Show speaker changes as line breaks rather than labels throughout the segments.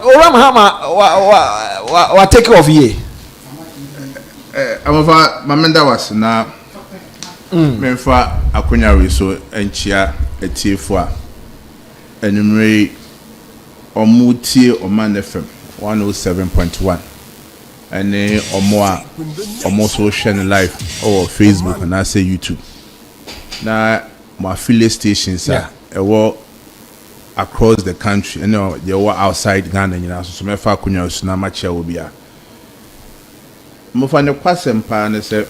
Ora Mahama wa take off here.
Amova mamenda was na memfa akonya we so enchia etiefo a enumre omutie oman FM 107.1 ene omo social live or Facebook and I say YouTube na my affiliate stations ewo across the country, they were outside Ghana, so me fa kunya so na macha obi a mo fa ne kwasem pa ne se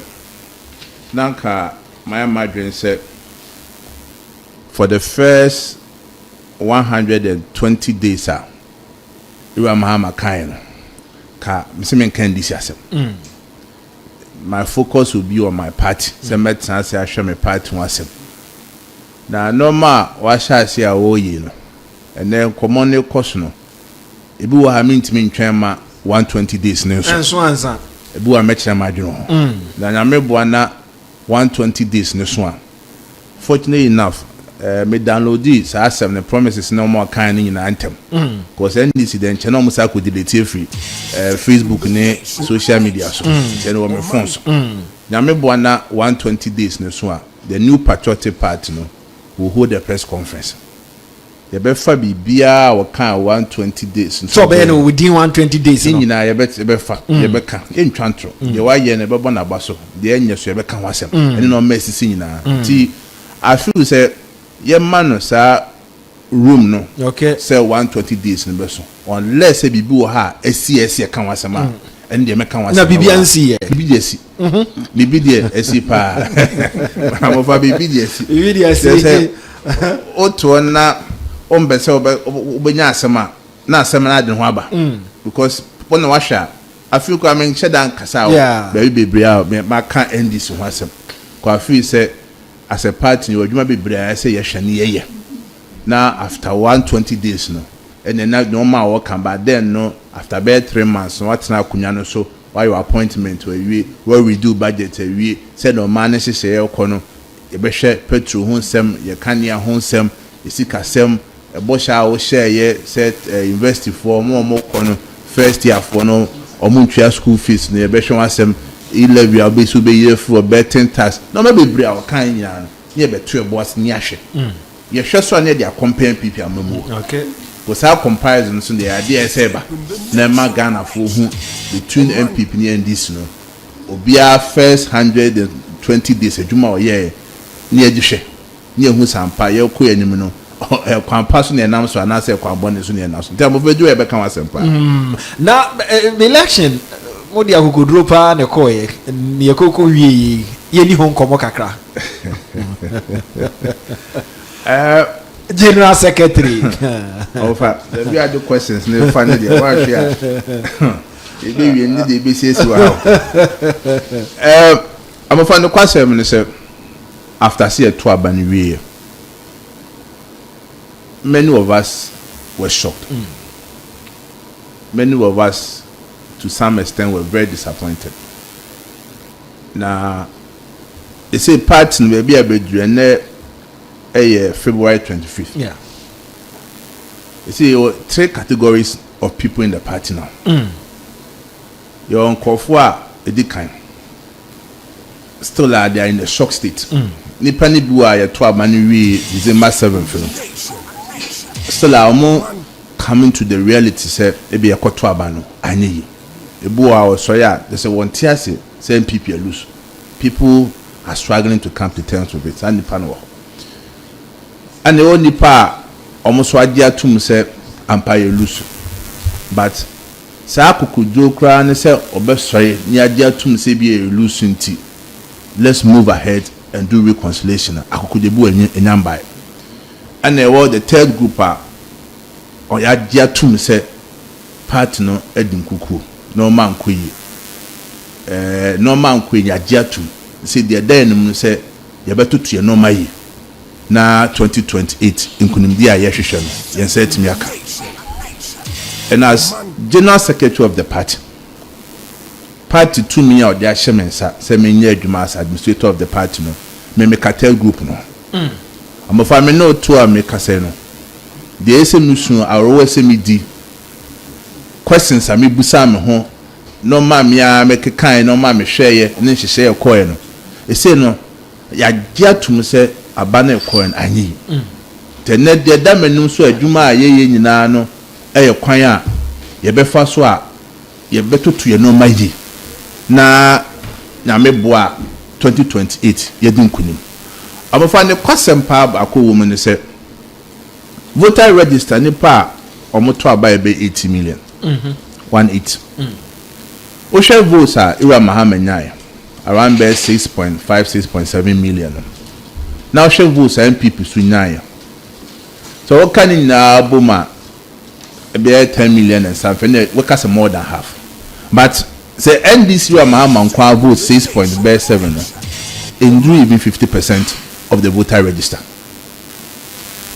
nanka my madren said for the first 120 days Mahama kind ka msimen kan this asem my focus will be on my party say metan say ahwe me party wasem na normal wa sha se a wo yi no and then common cost no ebi wo ha mintimi ntwen ma 120 days ne so
enso ansa
ebi wo mecha ma dweno na nyame bo na 120 days ne so a fortunately enough me download this asem the promises no more kind in anthem because any incident no mo sa ko delete free Facebook ne social media so say no me phone so nyame bo na 120 days ne so a the new patriotic party no will hold a press conference. You better be bia or can 120 days.
So no within 120 days.
You know, you better you better in chantro. You why you never born a basso. The end you better can was and no messy singing. See, I feel say your man sir room no.
Okay.
Say 120 days in the vessel. Unless a bibu ha a CS can was a man. And the American was
na BBNC
BBDC BBDC pa I'm over
BBDC
oto na ombese obenya asema na asema na de ho aba because when wa hwa afi ko amen shedan kasa o be bebre a ma kan NDC ho asem ko afi say as a party you adwuma bebre a say ye hwane ye na after 120 days no and then normal work can but then no after about 3 months what na kunya no so why your appointment where we do budget we said no man say no e be hwe petrol ho nsem ye kania ho nsem isika sem e bo sha wo share ye set university for mo kono first year for no omuntwa school fees ne be hwe wasem e-levy abesu be year for betting tax no me be bria o kan nya ye be to boss ni ahwe ye hwe so na dia compare NPP amamu
okay
because our comparison so the idea say ba na ma Ghana for who between NPP and this no obia first 120 days adwuma o ye ni agihwe ni ehu sampa ye ko yanim no kwampa so na enam so ana say kwabone so na enam so dem bedu e be kan wasempa
na the election modi akokodro pa na ko ye ni akoko wie ye ni hon komo kakra General Secretary.
Ofa, we are the questions. No funny the what here. We need the BCS wow. I'm a fan of question minister. After see a tour banny, many of us were shocked. Many of us, to some extent, were very disappointed. Now, they say parts will be a bit February 25th.
Yeah.
You see, 3 categories of people in the party now. Your uncle for a kind. Still they are in a shock state. Nipani bua ya 12 January December 7th. Still are more coming to the reality say ebi ekotwa bano anyi. Ebua o so ya they say one tear say NPP lose. People are struggling to come to terms with it. And Nipano. And the only part almost what they to say empire lose, but sa kukujo kra ne say obesori ni adia to say be lose nti let's move ahead and do reconciliation akukujebu enyamba and the third group or ya dia to say part no edin kuku no man kuyi no man kuyi ya dia to say the then say ya beto to no mai na 2028 inkunimdi aye hwehwe no yense timi aka and as general secretary of the party to me or their shemensa say me nya adwuma as administrator of the party no me cartel group no am of me no to am me kase no the SMU arowo SMD questions ami busa me ho no ma me a me kekan no ma me hweye ne hyehyɛ ekoe no ese no ya gya tum se aba na ekoe no anyi tenne de da menum so adwuma a ye nyina no eye kwan a ye befa so a ye betoto ye no ma yi na me boa 2028 ye din kunim abafa ne kwasem pa akọ wo mu ne se voter register ni pa omoto aba ebe 80 million 18 o share votes a ira Mahama nyai around be 6.5 6.7 million now share votes a NPP su nyai so what can in aboma ebe 10 million and something we can say more than half but say NDC ira Mahama nkwa vote 6.7 in do even 50% of the voter register.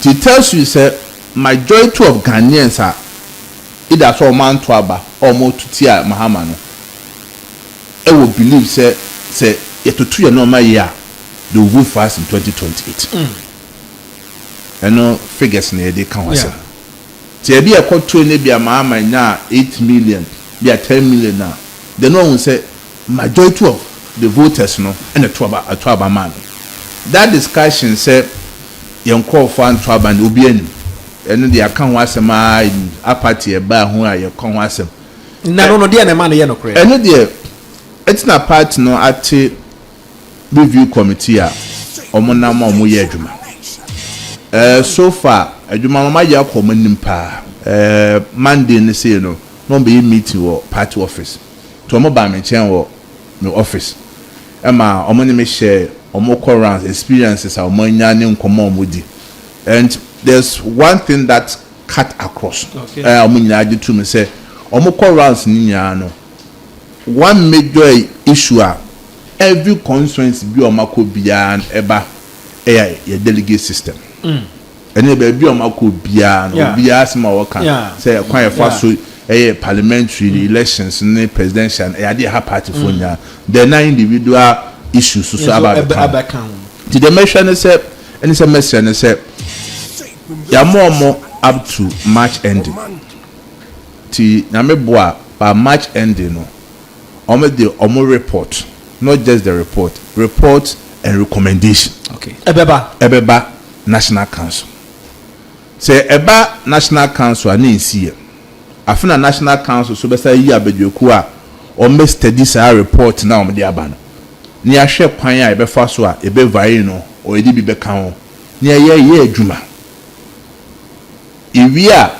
It tells you say majority of Ghanaians are either so man to aba or more to tia Mahama no. I will believe say yet to 2 year normal year they will vote for us in 2028. And no figures near they can was. So be a court to be a Mahama now 8 million, be a 10 million now. Then no one say majority of the voters no and a twaba man. That discussion said young call for twaba and ubian and the account was a party a bar who are your con was him.
No, dear man, no credit.
And dear, it's not part no at review committee or monama muyajuma. So far, a juma maya common pa Monday in the say no be meeting or party office. To a mobile chain or no office. Emma omoni me share omoko rounds experiences our manyane nkomo mudi and there's one thing that cut across omunyina age to me say omoko rounds ninya no one major issue every constituency bi omako bia eba your delegate system and e be omako bia no bia asema woka say kwan fa so parliamentary elections and presidential and they have party for now. There are individual issues so about the did they mention and say ya more up to March ending ti na me boa by March ending no omo report not just the report and recommendation ebeba national council say eba national council ani nsi afuna national council so besa yi abedweku a o me study sa report na o me aba no ni ahwe kwan a ebe fa so a ebe vai no o edi bi be kan ho ni ye adwuma iwia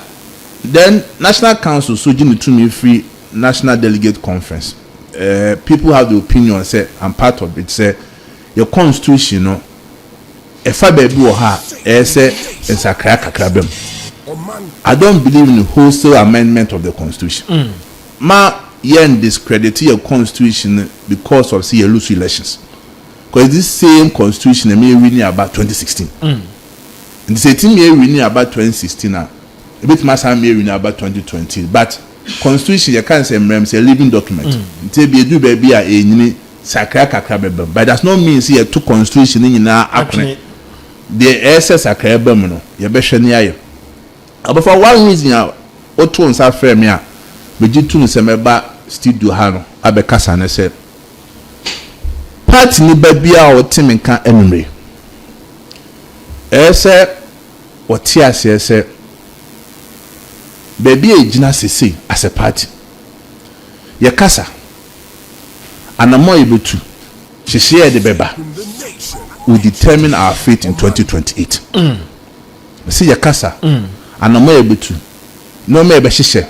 then national council so gini to me free national delegate conference people have the opinion say I'm part of it say your constitution no e fa ba bi wo ha say ensakra kakra bem I don't believe in the wholesale amendment of the constitution. Ma yen discredit your constitution because of see loose elections. Because this same constitution may winning about 2016. And the same may winning about 2016 a bit mass may winning about 2020. But constitution you can't say a living document. Until be do baby a any sakra kakra bem. But that's not mean see two constitution in na akne. The SS sakra bem no. You be shania. But for one reason, Otto and Safra me, but you two semeba studio hano, Abekasa and said, Party ni baby or Tim and can enemy. Say, what Tia said, baby a genasi as a party. Yakasa, and a more able to, she shared the beba, will determine our fate in 2028. See Yakasa. And I'm able to no maybe she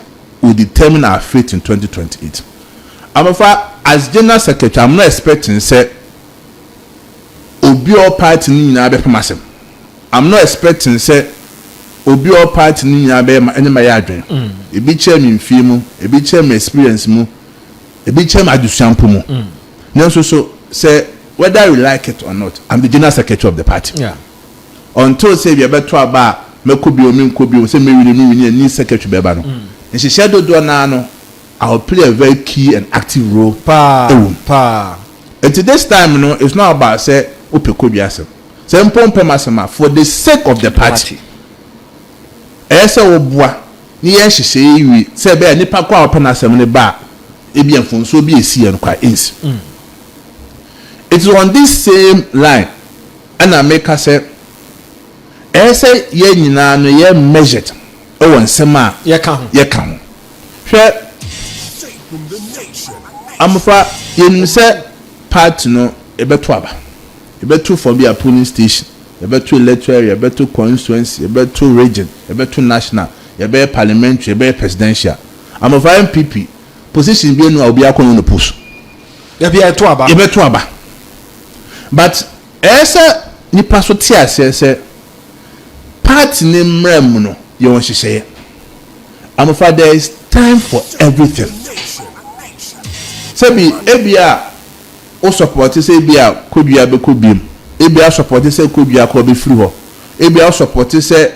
will determine our fate in 2028. As general secretary, I'm not expecting say obi all party ni na be pemasem. I'm not expecting say obi all party ni na be any my adwen. E bi chairman fie mu, e bi chairman experience mu, e bi chairman adusampo mu. Now so say whether you like it or not, I'm the general secretary of the party.
Yeah.
Until say we better about me could be say me need secretary beba no and she shadow do na no I will play a very key and active role and to this time no it's not about say ope be asem say mpompe masema for the sake of the party ese obua ni yɛn hyehyɛ yi sɛ bɛyɛ nipa kɔ a ɔpɛ n'asɛm ne ba ebi mfonso bi esi yɛn kwa ins. It is on this same line and I make us say ɛsɛ yɛn nyinaa no yɛ measured ɛwɔ nsɛm a yɛ ka ho hwɛ amfa yɛn sɛ part no ɛbɛto aba ɛbɛto from bi a polling station ɛbɛto electoral area ɛbɛto constituency ɛbɛto region ɛbɛto national yɛbɛyɛ parliamentary yɛbɛyɛ presidential amfa NPP position bi enu a obi akɔ no post yɛbɛto aba but ɛsɛ nipa so te ase sɛ party ne mmerɛ no yɛ wɔn hyehyɛ amfa there is time for everything sɛbi ebi a o support sɛ ebi a Kodua bɛkɔ biem ebi a support sɛ Kodua kɔ bɛfiri hɔ ebi a support sɛ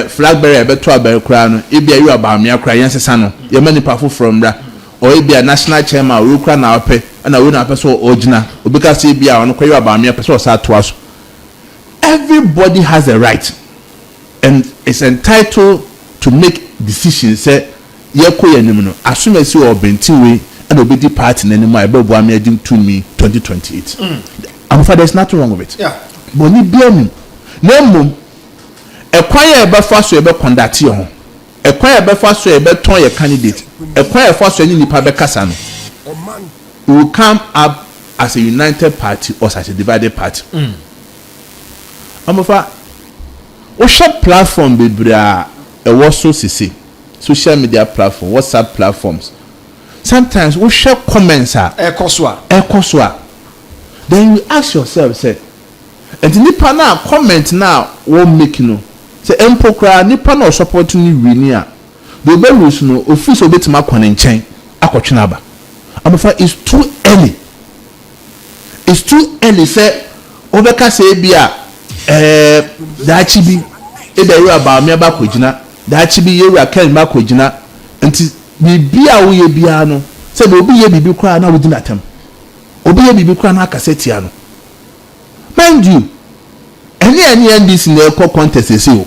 flag bearer bɛto abɛn koraa no ebi a yɛ abaamia koraa yɛn sesa no yɛ ma nipa foforɔ mbra o ebi a national chairman o kura na apɛ ɛna o na apɛ so ɔgyina obi ka sɛ ebi a ɔno kɔ yɛ abaamia pɛ sɛ ɔsa atoa so everybody has a right and is entitled to make decisions say yɛkɔ yɛn nim no asomasi wɔ ɔbɛntiwe ɛna obedi party n'anim a ɛbɛbu amiagye to me 2028 amfa there is nothing wrong with it but ni bia nim na mmom ɛkwan yɛ ɛbɛfa so yɛbɛ conduct yɛ ho ɛkwan yɛ ɛbɛfa so yɛbɛtɔn yɛ candidate ɛkwan yɛ ɛfa so yɛ nipa bɛkasa no we will come up as a united party or as a divided party amfa o share platform bebree a ɛwɔ so sisi social media platform WhatsApp platforms sometimes we share comments a ɛkɔ so a then you ask yourself say and nipa na comment na wo make no say empo kra nipa na support ni wini a the belus no office obetima akɔ ne nkyɛn akɔtwena aba amfa is too early say obeka say bia daachi bi eberu aba me aba kɔgyina daachi bi yeru ken ma kɔgyina nti bibia wo ye bia no say be obi ye bibi kra na wodi natam obi ye bibi kra na akaseti ano mind you any NDC na eco contest say o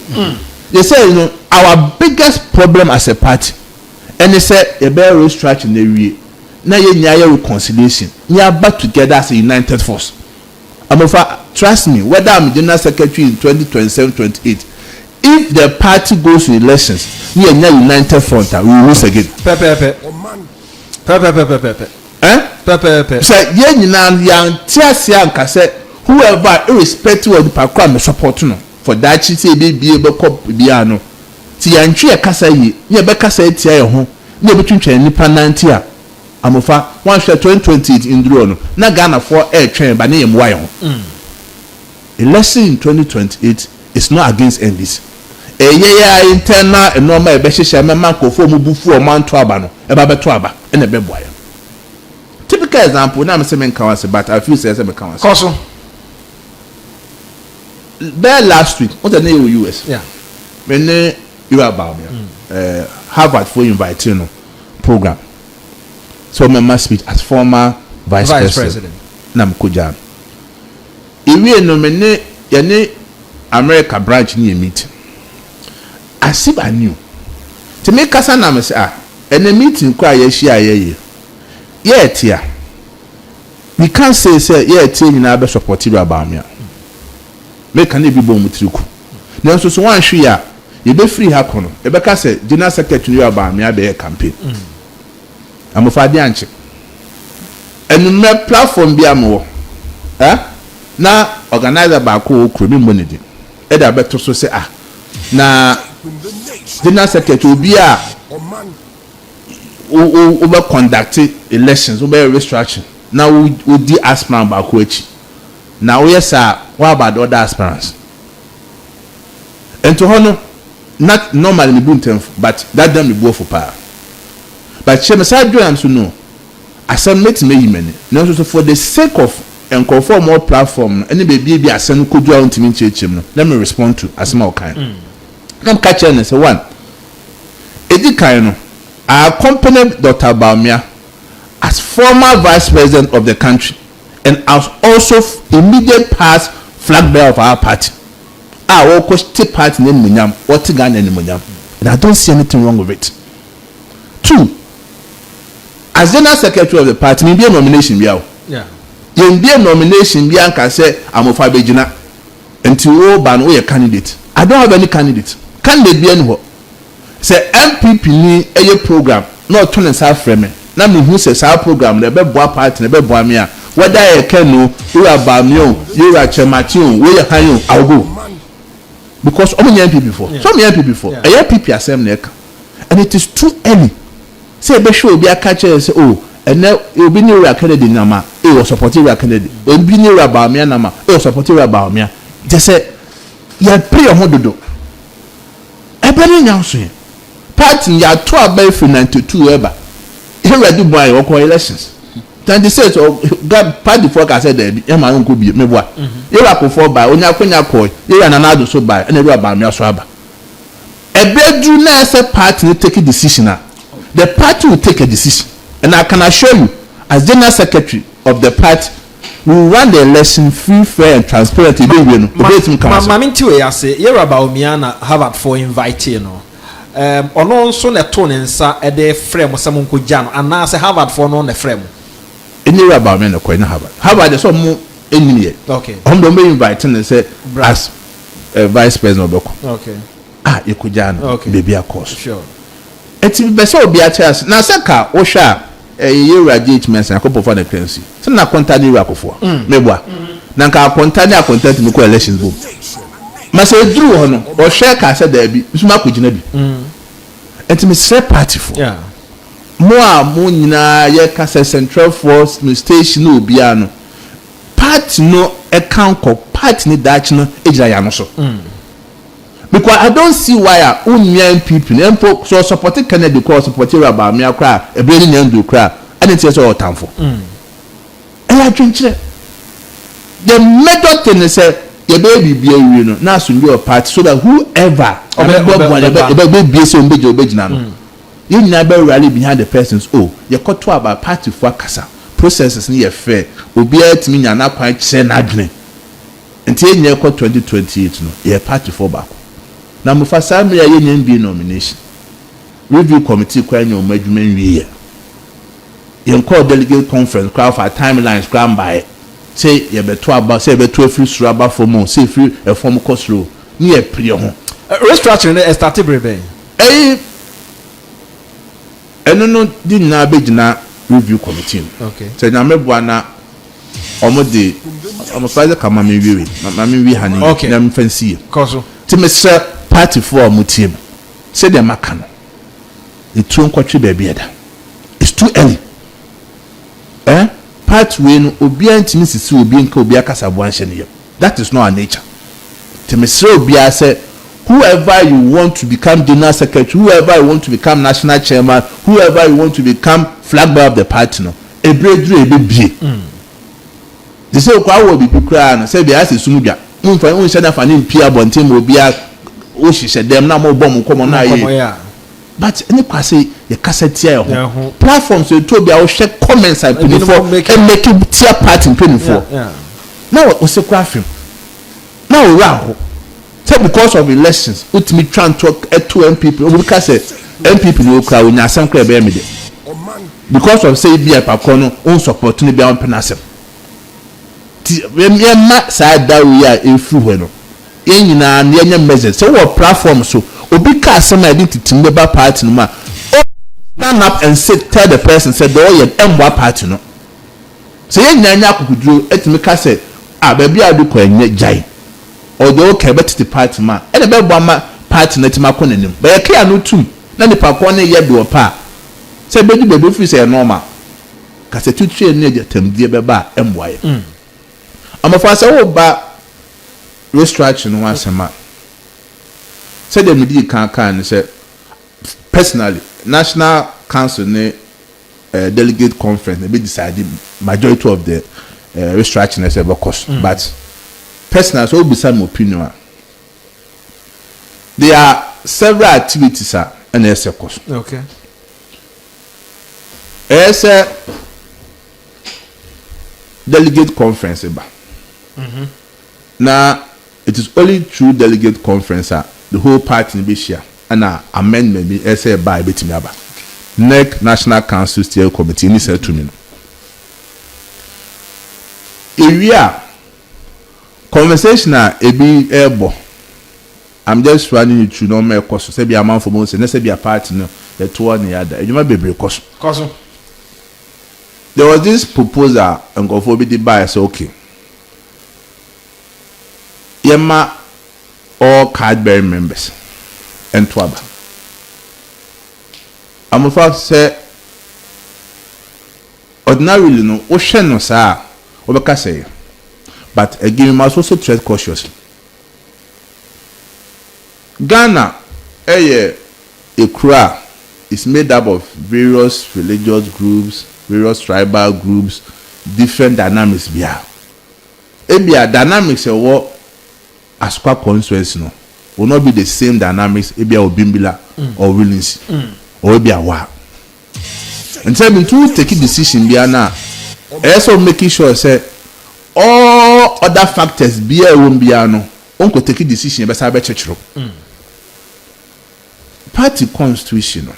they say you know our biggest problem as a party and they say e be restructuring na wie na ye nya reconciliation nya back together as a united force amofa trust me whether I'm general secretary in 2027-28 if the party goes to elections we are united front we will lose again
pepe
say ye nyina yan tiase anka say whoever irrespective of the party me support no for that chi say be cop bia no ti yantwe kasa yi ye be kasa etia ye ho na betwentwen nipa 90 a amofa one share 2028 indro no na Ghana for twɛn ba ne yem wa ye ho election in 2028 is not against NDC ya internal normal e be hyehyɛ mema nkofo mu bufu o man to aba no e ba beto aba e na be boa ye typical example na me say men kan but I feel say me kan wase
koso
there last week what the name US when you about me Harvard for invite you know program so me must speak as former vice president nam koja ewie no me ne ye ne America branch ni meet asib anu to make kasa na me say and a meeting kwa ye hia ye tia we can't say ye tia nyina be support you about me make an be bom triku na so so wan hwe ya ye be free ha kono e be ka say general secretary you about me be campaign amofa de anche enu me platform bi amwo na organizer ba ko okro mi money e da beto so say na general secretary obi a o be conduct elections o be restructuring na we di aspirant ba ko echi na we yes what about the other aspirants and to honor not normally me buntem but that them me go for power but she must do am so no asem met me yimene na so for the sake of and conform more platform any baby asem Kodua ntimi nchechim no let me respond to asem o kan come catch and say one edi kan no I accompanied Dr. Baumia as former vice president of the country and as also immediate past flag bearer of our party. Our coach party name Munyam, what Ghana and Munyam. and I don't see anything wrong with it. 2, as general secretary of the party, me be a nomination biao.
Yeah.
You be a nomination bian can say I'm a fabejina until you ban a candidate. I don't have any candidate. Candidate be anywhere. Say NPP ni a program, not turn and self framing. Now me who says our program, the best boy party, the best boy me. Whether I can know you are Bamion, you are Chemation, we are high, I'll go. Because I'm NPP before. Some NPP before. A NPP assembly. And it is too early. Say be sure be a catcher and say, oh, and now you'll be near a candidate nama, it was supporting a candidate. When be near a Bamia nama, it was supporting a Bamia. Just say, you had pray a hodo. I better now say, party ya 12 by 92 ever. Here I do buy or elections. 26 or God party for I said that my own could be me what. You are for by on your coin, you are another so by and you are by me swabber. A bedroom as a party will take a decision now. The party will take a decision, and I can assure you, as general secretary of the party, we will run the election free, fair, and transparent.
Mammy, I say, you're about Miana Harvard for inviting you. On also the tone and sa a day frame of someone could jam, and now say Harvard for non the frame.
Any about men are quite Harvard. Harvard is some more in here.
Okay.
On the main inviting and say, as vice president of Boko.
Okay.
Ah, you could jam. Okay. Baby, of course.
Sure.
It's better be a chance. Now, Saka, Osha, a year radiatements and a couple of other currency. So now, contact Iraq for Mebwa. Nanka, contact our content in the coalition book. Massa drew on or Shaka said there be Smaku Jinebi. And to Miss Party for.
Yeah.
More Munina, Yakasa Central Force, no station, no piano. Party no account of party Dutch no Ejayanoso. Because I don't see why union people so supporting Kennedy because supporting about me cry a brain and do cry and it's all time for. And I drink the method thing is your baby be a now soon your party so that whoever you never rally behind the person's you got to about party for casa processes near fair will be at me and not quite send admin until you 2028 no your party for back. Now, Mufasa may NPP nomination. Review committee question your measurement year. You call delegate conference, crowd for timelines, grand by. Say, you better about, say, better free suraba for more, say, free a form cost row. Near Prion.
Restructuring a started brebe.
No, didn't now be review committee.
Okay.
Say, now, Mebuana, almost the almost like the Kamami viewing. Mammy, we honey. Okay. I'm fancy.
Coso.
To Mr. Party for Mutim. Say the Macano. The trunk country baby. It's too early. Part when obedient Mrs. Ubin Kobiakas Abwanshan. That is not our nature. To Mr. Obia said, whoever you want to become general secretary, whoever you want to become national chairman, whoever you want to become flag bearer of the party, no, a breakthrough, a baby. They say, I will be crying. Say, they ask the Sumudia. Unfa unsa na fani pia bonten obia o hihye dem na mo bom komo na ye but any kwase ye cassette here ho platforms so to bia o share comments and before and make it tier part in 24 now o se kwa film now we are say because of elections ultimate try talk at 2 NPP o because NPP no kra o nya asem kra be me de because of say bia pakono on support ni bia on penasem side that we are in through no nyina na nya measures so what platform so obi ka some identity member party no ma stand up and sit tell the person said the oye emwa party no so nyina nya akukuduro etimi ka say baby adu ko nya jai odo ka betiti party ma e be bo ma party na tima konanim ba ye ka no tum na ni pa ko na ye do pa say bedu fi say normal ka say tutue na je tamdie be ba emwa ye I'm a fast over restructuring once a month. Said the media can say personally, National Council delegate conference they decided majority of the restructuring as ever cost. But personally, so be some opinion. There are several activities and there's a cost.
Okay.
There's a delegate conference about. Now it is only through delegate conference the whole party in Bishia and amendment be essay by betimi aba NEC National Council Steering Committee ni say to me no area conversation ebi ebo I'm just running you to no make cost say be a man for months and say be a party no the two one the other you might be break cost there was this proposal and go for be the buy so okay yema all card bearing members and twaba I'm a fact say ordinarily no ocean no sir obeka say but again we must also tread cautiously. Ghana a kra is made up of various religious groups, various tribal groups, different dynamics bia dynamics e wo asukwa constituency no will not be the same dynamics ebia obimbila or willingness or ebia wa and so me to take a decision bia na also making sure say all other factors bia won bia no onko take a decision be sa be chechiro party constitution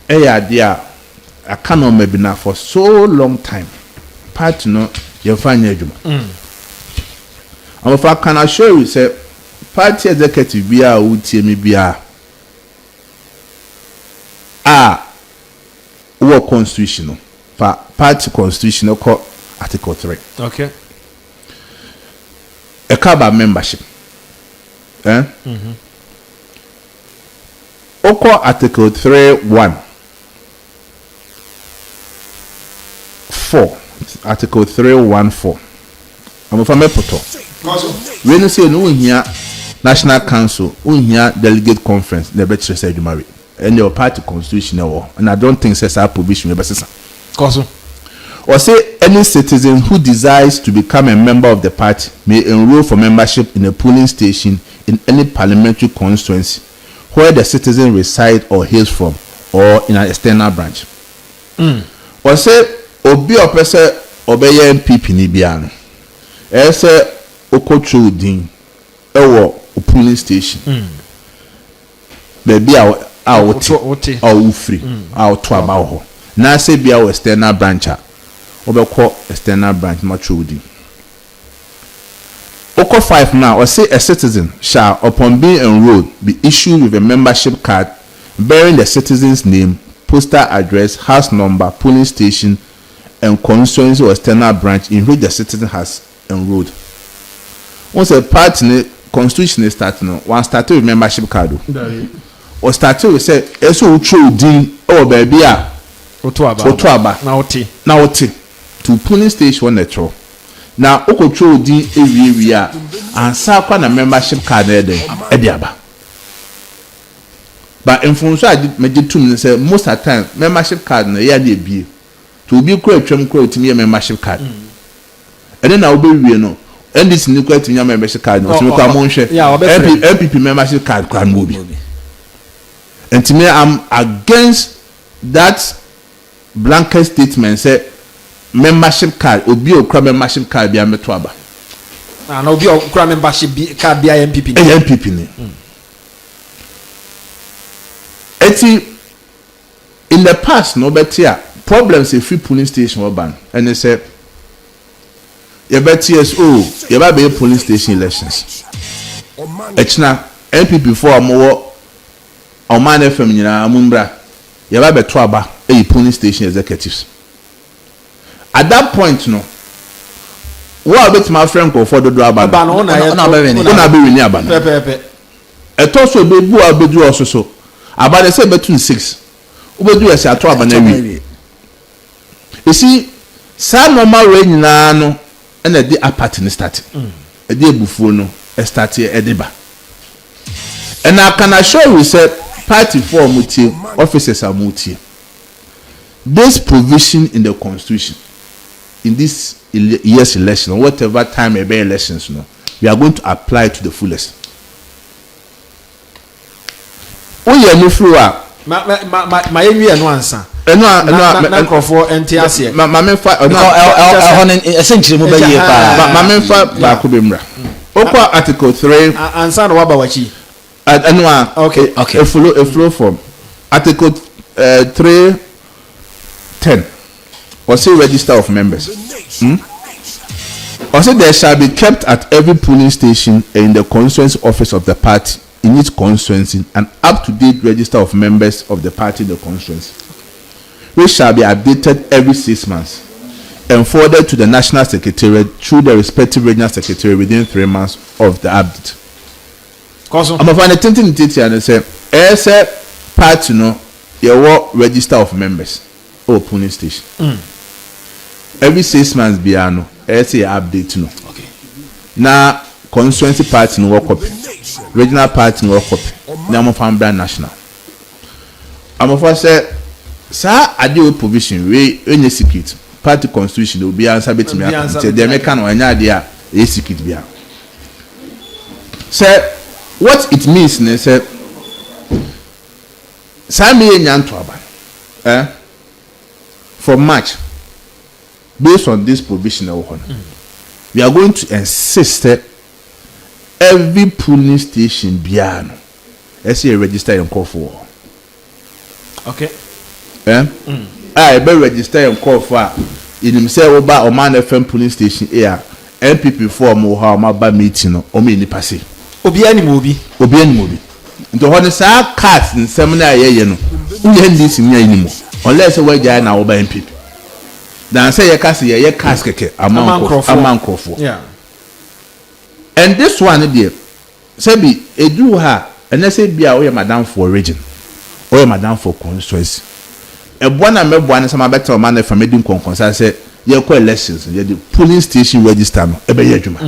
dia I cannot maybe now for so long time party no you find adwuma if I can assure you say party executive bia utie me bia what constitution party constitution called article 3
okay
a cover membership article 3(1) 4 article 3(1)(4) I'm from Epoto when you say no here national council here delegate conference the better say you marry and your party constitution and I don't think says our provision or say any citizen who desires to become a member of the party may enroll for membership in a polling station in any parliamentary constituency where the citizen resides or hails from or in an external branch. Or say obi opese obeye NPP ni bia no say okotwo din ewo polling station baby a free to aba ho na say bia external branch obekọ external branch matwo din Oko 5 now, or say a citizen shall, upon being enrolled, be issued with a membership card bearing the citizen's name, postal address, house number, polling station, and constituency or external branch in which the citizen has enrolled. Once a party constitution is starting, one started with membership card. Or started with say, "Eso uchu din oh baby ah, otuaba now to polling station one netro." Now, Okocho di area and Sapa na membership card ediaba. But in Fonso, I did 2 minutes. Most of the time, membership card na be to be quite to me a membership card. And then I'll be no. And this new to me membership card. NPP membership card can move. And to me, I'm against that blanket statement. Say. Membership card obi okra membership card bia meto aba
na obi okra membership card bia NPP
ni eti in the past no betia problems a free polling station urban and they say you bet yes you ba be polling station elections echna NPP for amowo oman FM nyina amumbra you ba beto aba e polling station executives. At that point, no. What about my friend called for the drama?
A
toss will be boo bedu also so. About the same between 6. Ubedu as a trouble. You see, some normal rain no and a day apart in starting. A day before no, a start here a deba. And I can assure you, say, party for muti, officers are muti. This provision in the constitution. In this year's election, or whatever time a be elections, no, we are going to apply it to the fullest. Oh yeah, no floor.
My area no answer. No for NTS.
My men fight. No, essentially, my men fight back to Bimbra. Okwa Article 3.
Answer Wabawachi.
Okay. A flow from Article 3:10. Or say register of members. Or say there shall be kept at every polling station in the constituency office of the party in each constituency an up-to-date register of members of the party in the constituency, which shall be updated every 6 months and forwarded to the National Secretariat through the respective regional secretary within 3 months of the update. I'm a attending teacher and say, as a party, your register of members or polling station. Every 6 months, biano, as a update.
Okay.
Now, constituency party no work copy, regional party no work copy. Now, I'm from brand national. I'm a say, sir, I do provision, we any secret. Party constitution will be answered to me. The American or any idea is secret. Sir, what it means, sir, Sami Nyantuaba, from March, based on this provision, we are going to insist that every polling station biano, let's say register and call for.
Okay.
I be register and call for in himself about Oman FM polling station here. NPP form or how my bad meeting or me passe. Obi any movie. The honest cast in seminar ye no. We end this in anymore. Unless a way guy now by NPP. Then say your cast ye cast among for.
Yeah.
And this one dear. Sebi edu ha and let's say be away madam for region or madam for constituency. A buana me buana sama better man from medin conconsa say ye call elections ye the polling station register no ebe ye adwuma.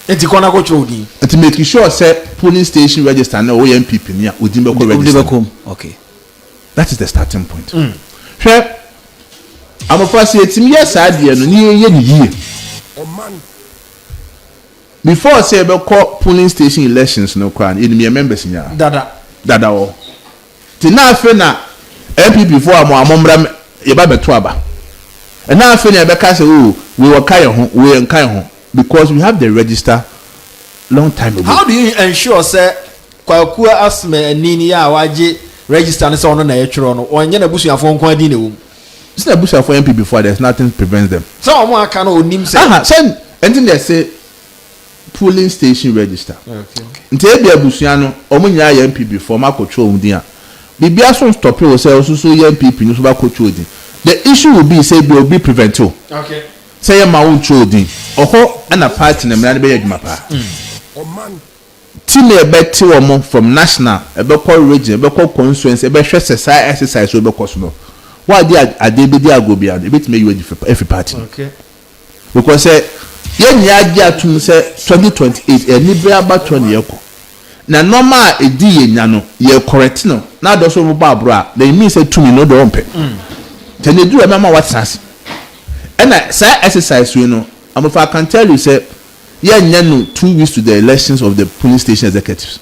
Enti kona go chodi.
Enti make sure say polling station register no NPP nia odin be ko register.
Okay.
That is the starting point. Hwe amofo say etimi yes adie no ni ye ni yie. Before say be call polling station elections no kwan enemy members nya. Dada o. Ti na afi na NPP for amomra yeba beto aba. And now afi na be ka say we were kai ho, we en kai ho because we have the register long time ago.
How do you ensure say kwaku asme nini ya waje register ne say ono na yetwero no onye na busuafo nko adi na wo.
It's na busuafo NPP before there's nothing prevents them.
So omo aka na onim say
say anything they say polling station register.
Okay.
Nti e bia busua no omo nya ya NPP before ma control mu dia. Bibia so stop it say so ya NPP no so ba control din. The issue will be say there will be preventive.
Okay.
Say ma won control din. Oho ana party na mra be adwuma pa. Team e beti omo from national e be call region e be call constituency e be hwe say exercise we be cost no. Why dey be dey go bia e bit me you every party.
Okay.
Because say yen ya dia tum say 2028 e ni bra ba 20 yeko. Na normal edi yenya no ye correct no. Na do so mo ba bro a they mean say tumi no do ompe. Then they do a mama what sense. And I say exercise we know. If I can tell you say yeah no 2 weeks to the elections of the police station executives.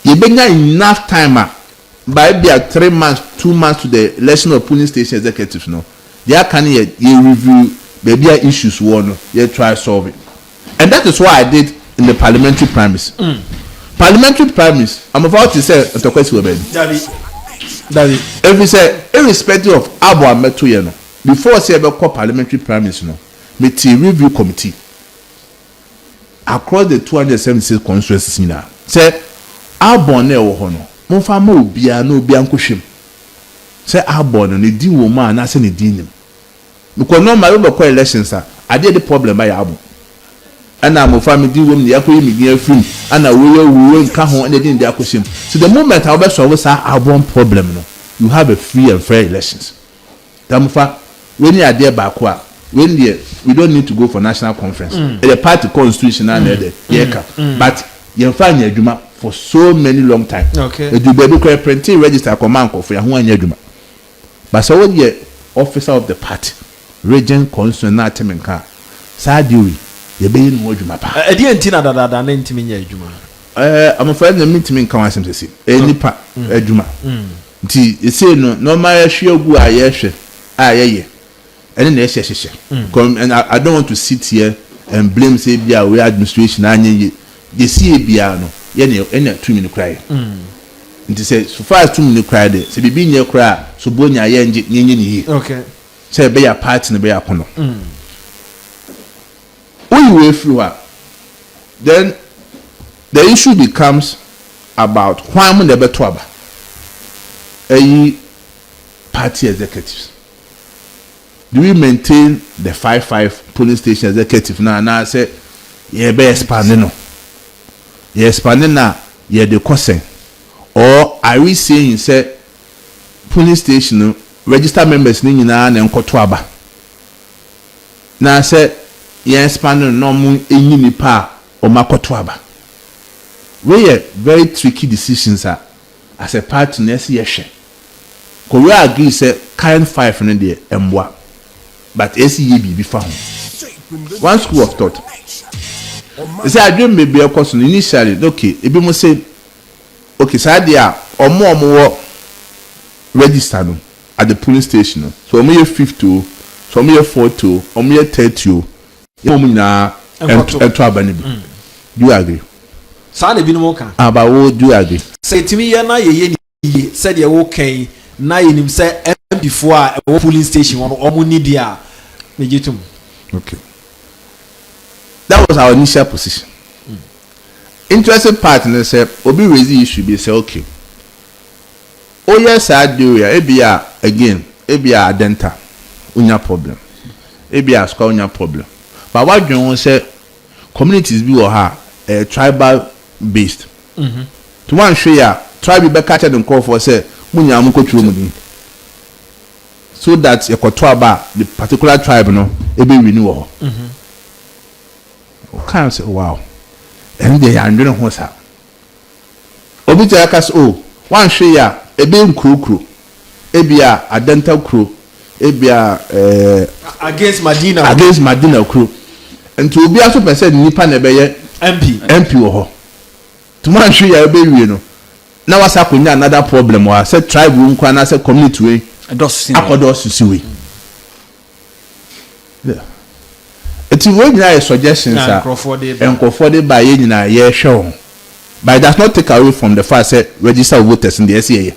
You been enough time by be 3 months 2 months to the election of police station executives no. They can you review maybe issues one you try solve it. And that is why I did in the parliamentary primaries. Parliamentary primaries I'm about to say the question David every say irrespective of abo ameto ye no before say be call parliamentary primaries no meeting review committee across the 276 constituencies now say abo na e wo ho no mo fa ma obia na obia nkohwem say abo no ne di wo ma na say ne di nim because normal we call elections ade the problem by abo ana mo fa me di wo me yakoyi me di afim ana wo nka ho ade di akohwem so the moment I will solve say abo problem no you have a free and fair elections damufa when you are there back when we don't need to go for national conference the party constitution and but you find your adwuma for so many long time.
Okay.
You be go print register command for your anya adwuma but so when you officer of the party region constitution na temenka sa diwi you be no adwuma pa
e dey ntina dada na ntimi nya adwuma
I'm afraid the meeting kan asem sesi enipa adwuma nti e say no normal hwe gu ayehwe ayeye and then and I don't want to sit here and blame say bia we administration anye ye see bia no ye na 2 minute cry nti say so far as 2 minute cry there say bibi nye cry so bonya ye nye ni
okay
say be ya party no be ya kono we through then the issue becomes about why am never to aba party executives. Do we maintain the 5-5 police station executive now? Now I say, yeah, be expanding no. Yeah, expanding now. Yeah, the question. Or are we saying say police station register members ni nyina na nkoto aba? Now I say, yeah, expanding no mu enyi nipa o makoto aba. We are very tricky decisions as a party next year. Korea agree say current 5 no dey emwa. But ACEB be found. One school of thought. They say I dream maybe a question initially. Okay, if you must say, okay, so idea or more register no at the police station. So me 50, so me 40, or me 30. You na ento do you agree?
Sa na bi no kan.
About what do you agree?
Say to me na ye ni said you okay na ye nim say before a police station one omo need dia.
Okay. That was our initial position. Interested partners said, Obi raise the issue, be say, okay. Oh, yes, I do. Ebia again, Ebia Adenta, unya problem. Ebia square unya problem. But what you want say, communities be or her tribal based. To one share, tribe be catcher than call for say, munya muko chumudi. So that you could about the particular tribe, no, it be renewal. Can't say, wow, and they are doing what's up. Obitakas, oh, one share, a being crew, a beer, a dental crew, a beer
against Madina crew, and to be also said, Nipan MP or to one share a baby, you know. Now, what's happening? Another problem, or I said, tribe room, I said, community. Akodosi yeah. It's when I suggestions are and by yeah show. But it does not take away from the fact that register voters in the SCA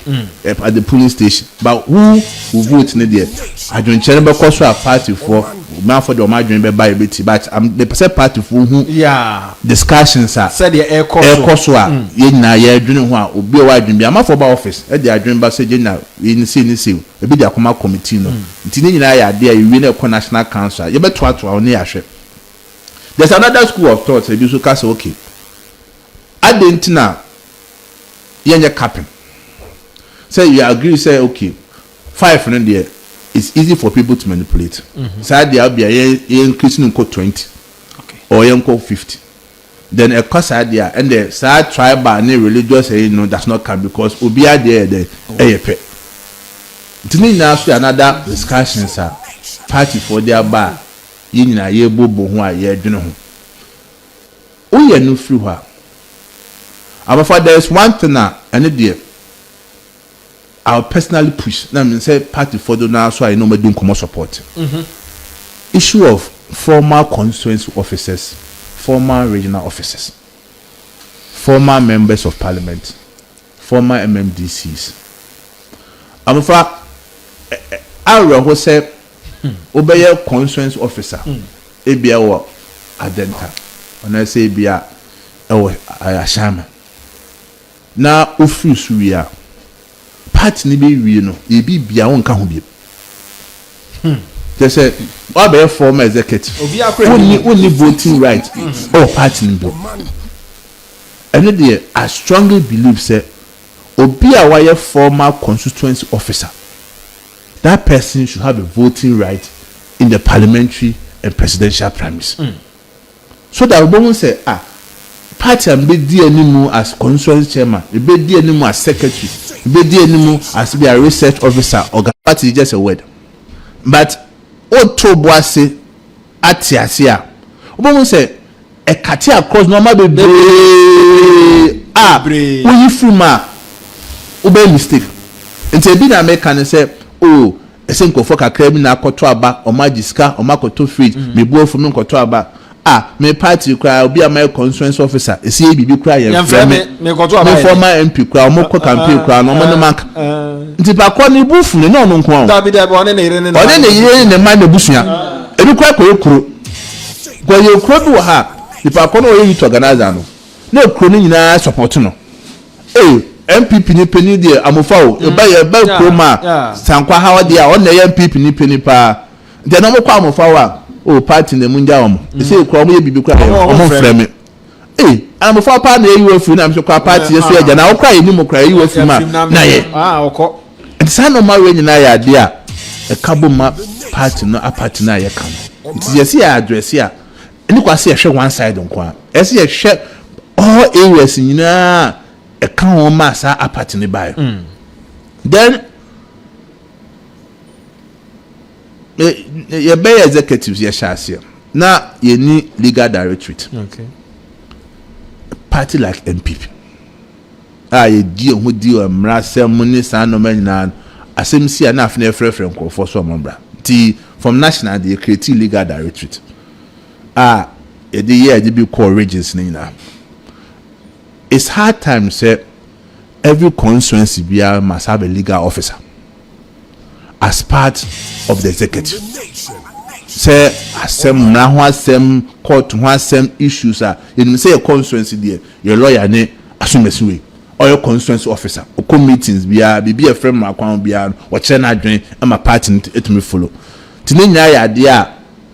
at the polling station. But who will vote in the I don't remember because a party for man for the margin by a bit, but the percent party for who discussions are said the air course
na yeah doing what will be a wide be a man for office at the adjourn by saying now in see a bit of committee no. Tini idea you win a national council. You better to our near ship. There's another school of thought that you should cast okay. I didn't know. You're capping. Say you agree, say okay. 5 in there. It's easy for people to manipulate. So there be a increasing code 20. Okay. Or you code 50. Then a cost idea and the side tribe by any religious does not come because Ubia there to me now another discussion sir. Party for their bar. Yin na ye bobo ho a ye dwene ho. O ye no free ho. But there is one thing and there I'll personally push. Now I mean say party for the now so I know me doing come support. Issue of former constituency officers, former regional officers, former members of parliament, former MMDCs. I'm for I will say obey constituency officer. Ebia wa adenta. When I say ebia Ashanti. Na ofiri suya party ni be wie no e bi bia won ka ho bi they say obe former executive only voting right party ni bo and there I strongly believe say obi a why former constituency officer that person should have a voting right in the parliamentary and presidential primaries so that we won't say party and be there anymore as constituency chairman, be there anymore as secretary, be there anymore as be a research officer or party is just a word. But Otto Boise Atiasia, we say a katia across normal be we from ube mistake. Until be na make and say, oh, a single for a criminal kotoaba or magiska or makoto free, me blow from kotoaba. me party cry obi my constituency officer e say bibi cry
yam me go to
my former MP cry o mo ko campaign cry no mo no mark nti pa ko ni bufu ni no nko a
da bi da one na ire
ne ma na busua ebi cry ko ekuro ko ye ekuro bi wo ha ni pa ko no ye youth organizer no na ekuro ni nyina support no MPP ni peni de amofa o e ba ekuro ma sankwa ha wode a on na ye MPP ni peni pa de na mo kwa amofa wa o party na munja omo e say ekuro mo ye bibi kwa omo frame amofa pa na UFU na mso kwa party yeso ya na okra ye ni mo kra UFU ma na ye
okọ
nti no ma we nyina ya de a e kabo ma party no a party na ye kam nti ye see address ya ni kwa se ye hwe one side nko a e se ye hwe all areas nyina e kan o ma sa a party ni buy then ye be executives ye shase na ye ni legal directorate
okay
party like NPP ye di ho di o mra sem ni sa no ma nyina asem si na afne frefre nkofo so ombra ti from national they create legal directorate e dey here dey be core regions nyina. It's hard time say every constituency must have a legal officer as part of the executive. Say asem na ho asem court ho asem issues you say a constituency there your lawyer ne asumesiwe or your constituency officer or committees be a friend ma kwan bia o che na adwen ama party etumi follow tinenya ya dia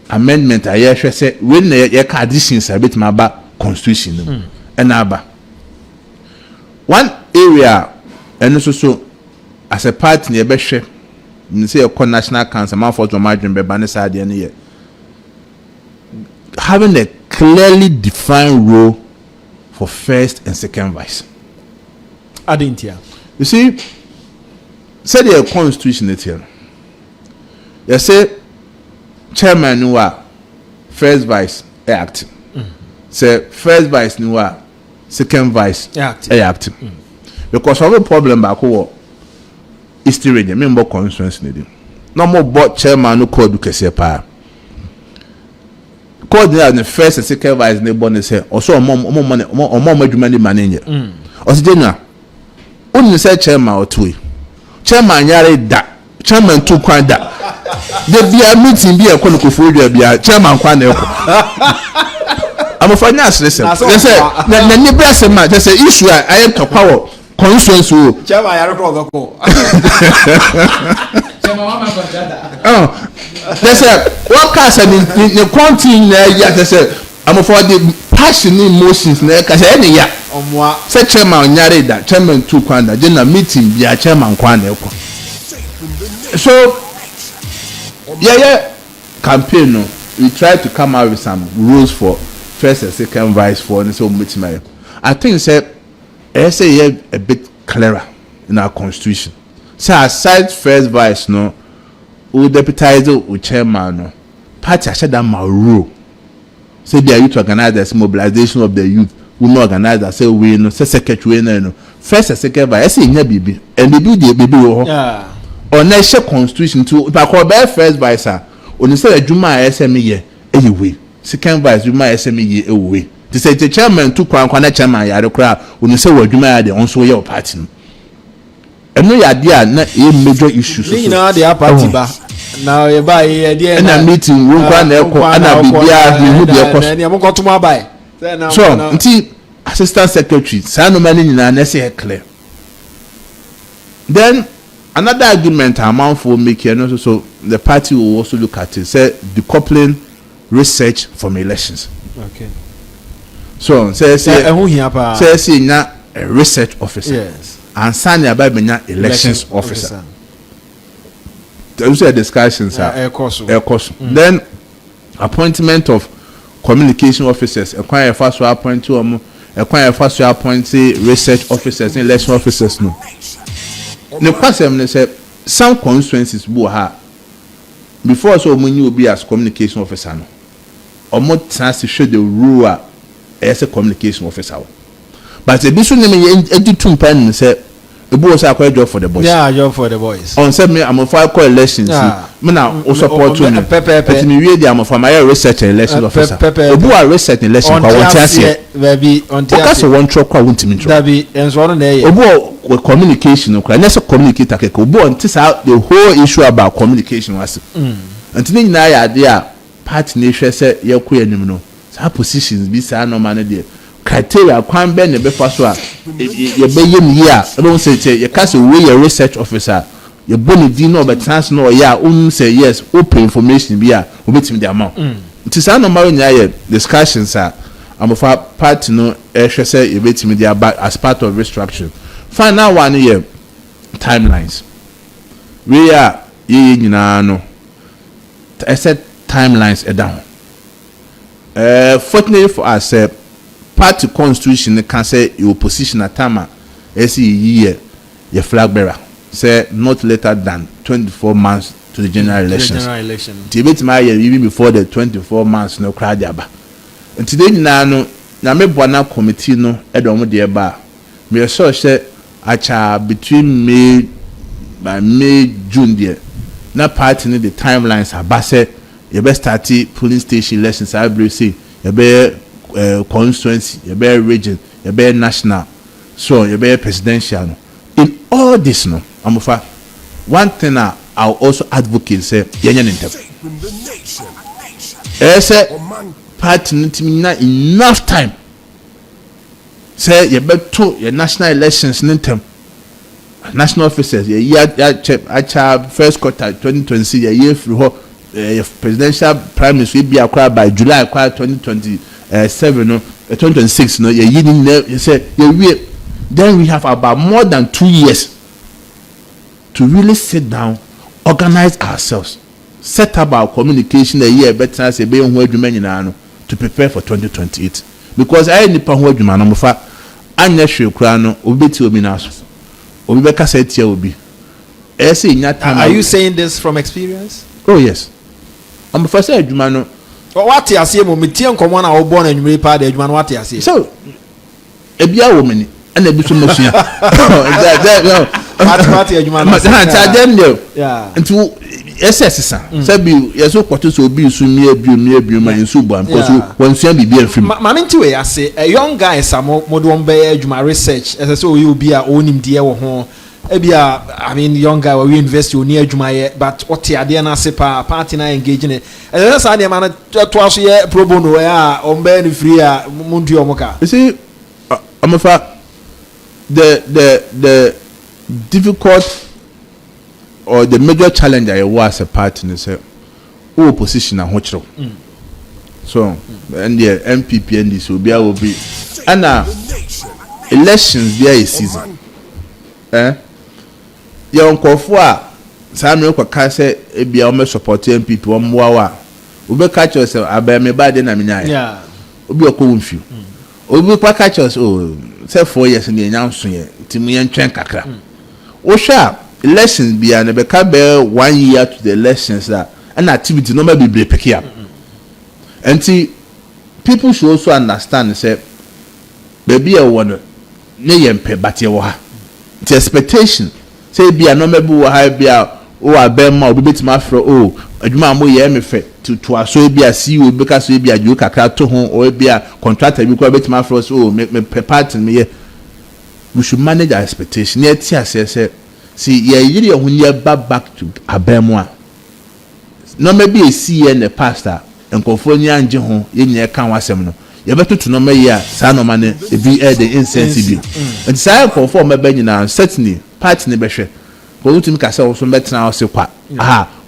amendment aye hwe say when ye ka additions a bit ma ba constitution and aba one area and so as a party ne be hwe you say a national council man for to margin be ban side here having a clearly defined role for first and second vice.
Adintia.
You see, say the constitution it here. You say chairman who are first vice acting. Say first vice who are second vice acting. Because of a problem back who is still ready. Me more constituency. No more but chairman who called Duke pa. Called the first and second vice neighbor say also more money or more manager. Osijena only say chairman or two. Chairman yare da. Chairman two kwanda. They be a meeting be a konokofo be a chairman kwana eko. I'm a finance listen. They say na ni bra say ma they say issue I am to power constituency.
Chairman yare ko go. Chairman wa ma kontrata.
They say what case ni continue na ya they say I'm for the passion emotions na ka say any ya.
Omwa
say chairman nyare da chairman two kwanda je na meeting be a chairman kwana eko. So yeah campaign no we try to come out with some rules for first and second vice for and so meeting. I think say a bit clearer in our constitution. So aside first vice no we deputize with chairman no party actually that my rule. Say they are youth organizers mobilization of the youth women organizers say we no say secretary no first and second vice say nya bibi and bibi dey bibi wo ho on national constitution to ba ko be first vice oni say adwuma SME ye anyway second vice adwuma SME ye anyway to say the chairman to kwan na chairman yare kra oni say adwuma ya de on so ye party no eno ya dia na e major issues
so na dey party ba na ye ba ye dey
na meeting wo kwan na eko ana bibia bi hu de eko
na ye mo ko tuma ba
so nti assistant secretary say no mani nyina na say clear. Then another argument amount for making also so the party will also look at it say decoupling research from elections.
Okay.
So say na a research officer.
Yes.
And Sanya Babenya elections officer. Those are discussions. Then appointment of communication officers. Acquire first to appoint to acquire first to appoint research officers and election officers. No. The question say some constituencies before so when you be as communication officer no or more chance to show the rule as a communication officer but the bisu name editum pen say The boys are quite job for the boys.
Yeah, job for the boys.
On said me, I'm a fire call elections. Me now support you. But me really, I'm from my research and election officer. The boy are research election. I want to see.
Baby, on
because one truck, I want to meet you.
That be and so on there.
Obo communication. Okay, let's communicate. Okay, Obo on this out the whole issue about communication was. Until now, idea part nation say you queer no. Some positions be say no man there. Criteria kwan be ne be fa so a ye be yem here I don't say you can say we a research officer you boni di no be trans no ya say yes open information bi a obetim the amount it is no matter nya discussions are am for part no ehwe say you betim the back as part of restructuring final one year timelines we are ye nyina no I said timelines are down fortunately for us party constitution can say your position at time as year your flag bearer say not later than 24 months to the general elections. Debate my year even before the 24 months no crowd aba. And today na me bwana committee no edom de ba. Me so say acha between May June there. Na party ni the timelines aba say you best start polling station elections I believe say you be constituency, you be region, you be national, so you be presidential. In all this, no, I'm for one thing I'll also advocate say, party enough time. Say you better to your national elections in term. National officers, first quarter 2020, year through presidential prime minister will be acquired by July 2027 no 2026 no you say then we have about more than 2 years to really sit down, organize ourselves, set up our communication a year better say be ho adwuma nyina no to prepare for 2028 because I nipa ho adwuma no mofa anya hwe kura no obeti obi na so obi be kasa tia obi say nya time.
Are you saying this from experience?
Oh yes. I'm first adwuma no
what you say mo metie nkomo na wo born anwumre pa da adwuma no what you say
so ebia wo meni ana bi so mosua
what adwuma no
ta dem there yeah ntu SSS say bi yeso kwoto so obi su mi abiu ma nsu bo am because won sua bibia afim
ma nti we ase a young guy samo modon be adwuma research as say o bi a onim de wo ho ebia I mean young guy we invest you near adwuma but what ade na se pa party na engage in as say na man to aso ye pro bono ya on be ni free a mundu omoka
you see amofa the difficult or the major challenge I was a party is who position a hochro so and the NPP and this will be and elections there is season your nkofo a Samuel kwaka say ebia o me support NPP o mwa we catch yourself abeme bad na minya
yeah
obi okwunfi obi kwa catch us say 4 years ni enyanso ye timu ye ntwen kakra o sha elections bia na be ka be 1 year to the elections that an activity no be bre pick up and see people should also understand say baby e won ne yempe batie wo ha the expectation say bia no mebu wo ha bia o abema obi betima afro adwuma mo ye mefe to aso bia CEO beka so bia ju kakra to ho o bia contractor bi ko betima afro so me part me ye we should manage our expectation ye ti ase see ye yiri ho ye back to abemo a no maybe a see in the pastor enkofo ni anje ho ye nye kan wasem no ye betutu no me ya sa no mane e bi the incense bi and say enkofo me ba nyina certainly part ni behwe ko utimi ka se wo so betena ose kwa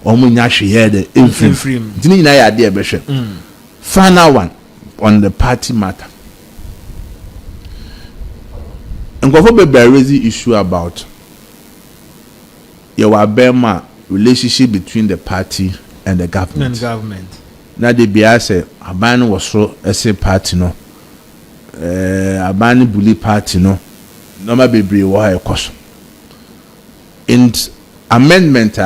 omo nya hwe ye the infrim dini nyina ya de behwe final one on the party matter enkofo be raise issue about your abema relationship between the party and the government. Now the biase aban was so a party no aban bully party no normal bebre wa ekoso in amendment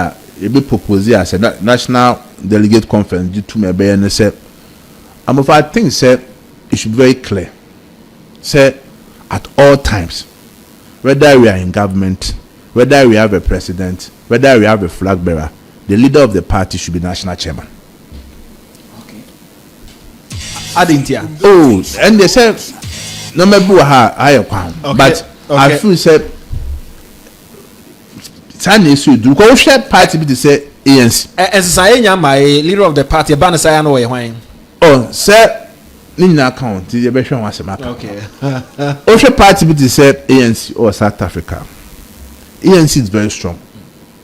e be proposed as a national delegate conference due to me be and say I'm of I think say it should be very clear say at all times whether we are in government, whether we have a president, whether we have a flag bearer, the leader of the party should be national chairman.
Adintia.
Oh, and they said no matter how but I feel said Sunday should do go share party be to say ANC.
As I am my leader of the party, ban say I know why.
Oh, sir, Nina account the version was a matter.
Okay.
Osha party be to say ANC or South Africa. ANC is very strong,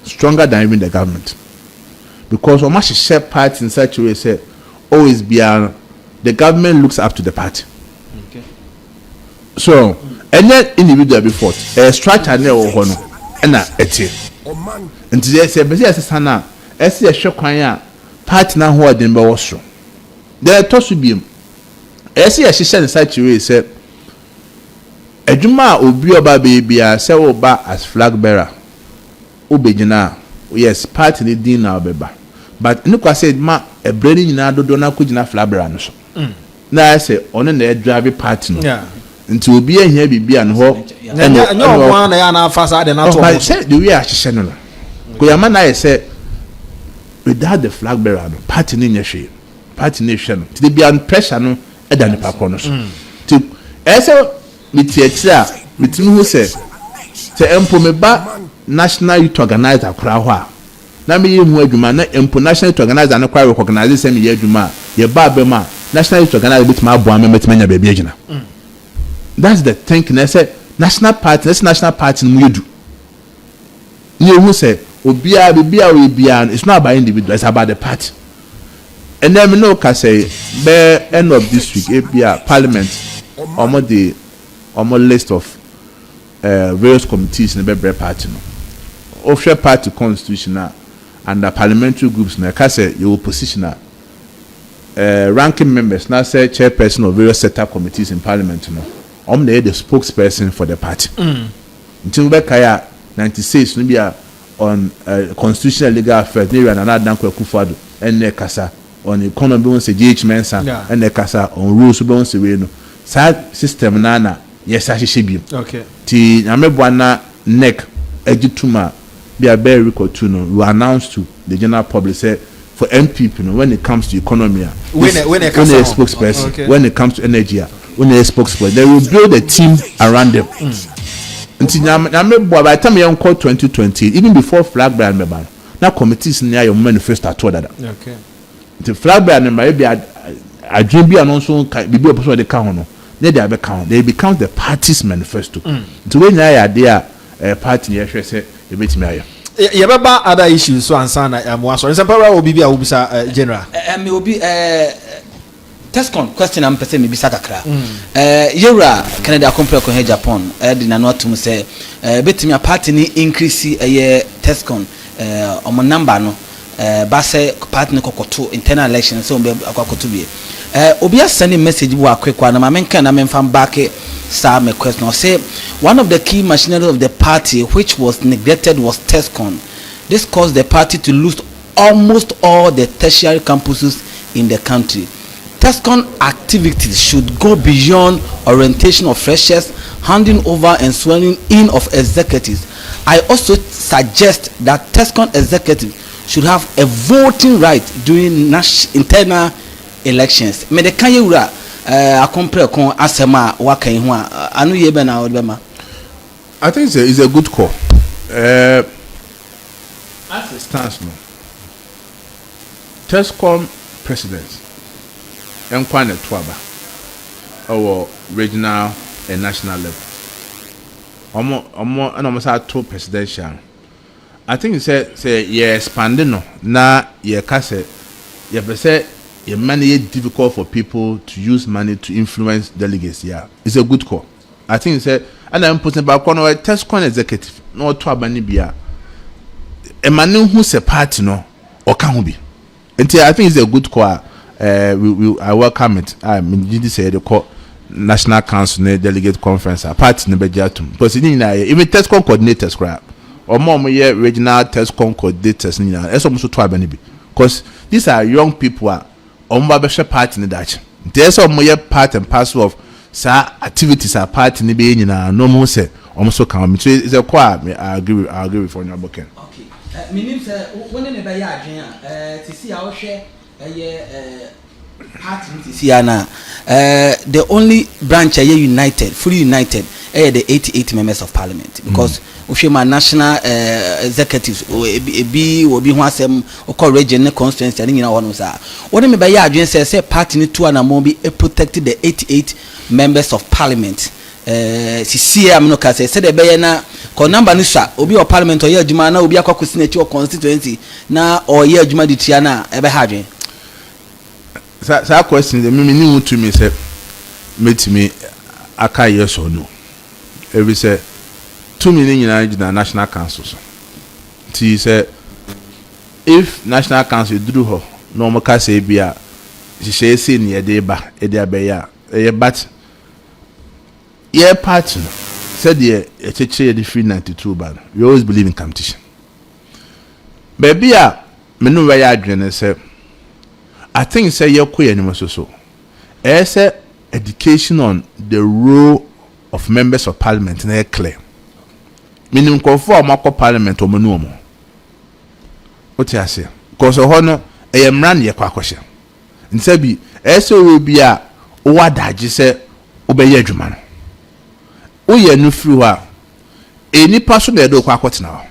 stronger than even the government, because how much share party in such a way say always be the government looks up to the party.
Okay.
So, and then individual before a structure never one and and today say but yes sana as a shock party now who are then be strong. There to be as she said in such a way say Ejuma obi oba baby say oba as flag bearer obejina yes party ni din na obeba but nukwa said ma e brady nyina dodo na kugina flag bearer no so na say ono na drive party no nti obi ehia bibia no ho
enyo one na ya na afasa de na to
but say the way ahye no ko ya ma na say without the flag bearer no party ni nyehwe party ni hwe no ti bia pressure no e da ne pakọ no so ti ese mitiatia mitimi hu se empo meba national youth organizer kra ho a na me yemu adwuma na empo national youth organizer na kwa recognize se me yadwuma ye ba be ma national youth organizer bitima abo am metimanya ba bi agina that's the thinking I say national party mu yedu ni hu se obia bibia we bia it's not about individual, it's about the party. And then we know can say by end of this week APR parliament almost the list of various committees in the Bebre party no official party constitution and the parliamentary groups na can say your opposition ranking members now say chairperson of various setup committees in parliament no they the spokesperson for the party until we kaya 96 no be on constitutional legal affairs ni na Danko Akufo-Addo enne kasa on economy won say GH Mensa enne kasa on rules won say we no sad system na yes ahihye bi
okay
ti amebo na neck agituma be a very record to no we announced to the general public say for NPP no when it comes to economy
when a
spokesperson okay. When it comes to energy when a spokesperson they will build a team around them until by the time you call 2020 even before flag bearer member now committees near your manifesto at all that
okay
the flag bearer member be a dream be and also be a person they count no they become the party's manifesto to when you are there party you say you meet me
you remember other issues so and sana was so power will be a general
me will be Tescon question am pese me bisa kakra yewra Canada compare ko Japan di na not to say betimi a party ni increase Tescon omo number no ba say party ni kokoto internal elections so be akokoto bi obi send message wo akwekwa na menka na memfam back sir me question say one of the key machinery of the party which was neglected was Tescon. This caused the party to lose almost all the tertiary campuses in the country. Tescon activities should go beyond orientation of freshers, handing over and swearing in of executives. I also suggest that Tescon executives should have a voting right during internal elections. Me de kan yewura compare kon asema wakan ho anu ye be na odbema.
I think it's a good call. As it stands now, Tescon presidents Enkwane Twaba our regional and national level. And almost at two presidential. I think you say yeah expanding no na yeah kase yeah but say yeah money difficult for people to use money to influence delegates. Yeah, it's a good call. I think you say and I'm putting back on our Tescon executive no Twaba ni bia a man who say party no or can be. And I think it's a good call. I welcome it. I mean, you say the call National Council Delegate Conference party never jatum because even Tescon coordinators crap or more regional Tescon coordinators that's almost to because these are young people are on my party in the Dutch. There's some more part and parcel of activities are part in the being no more say almost come. So it's a quiet. I agree with on your booking.
Okay. Meaning when they buy to see our share party the only branch united, fully united, the 88 members of parliament because my national executives will be one sem or call regional constituency and you know what I mean by ya say party need to and more be protected the 88 members of parliament. See I'm not say the bayana ko number no sha obi o parliament or ye adwuma na obi akwa constituency or constituency na or ye adwuma di tia na e be ha adwen.
That question the me need to me say meet me aka yes or no. Every say 2 million in the national council. She said if national council drew her no more can say bia she say near deba e dia be ya but yeah partner said the cheche the 392 ban we always believe in competition baby me no why adwene say I think say your queer anymore so say education on the role of members of parliament na clear meaning for amako parliament omo what you say because hono e mran ye kwakwahye nse bi say we bi a o wadaje say obeye adwuma no o ye no firi ha enipa so na edo kwakotena ho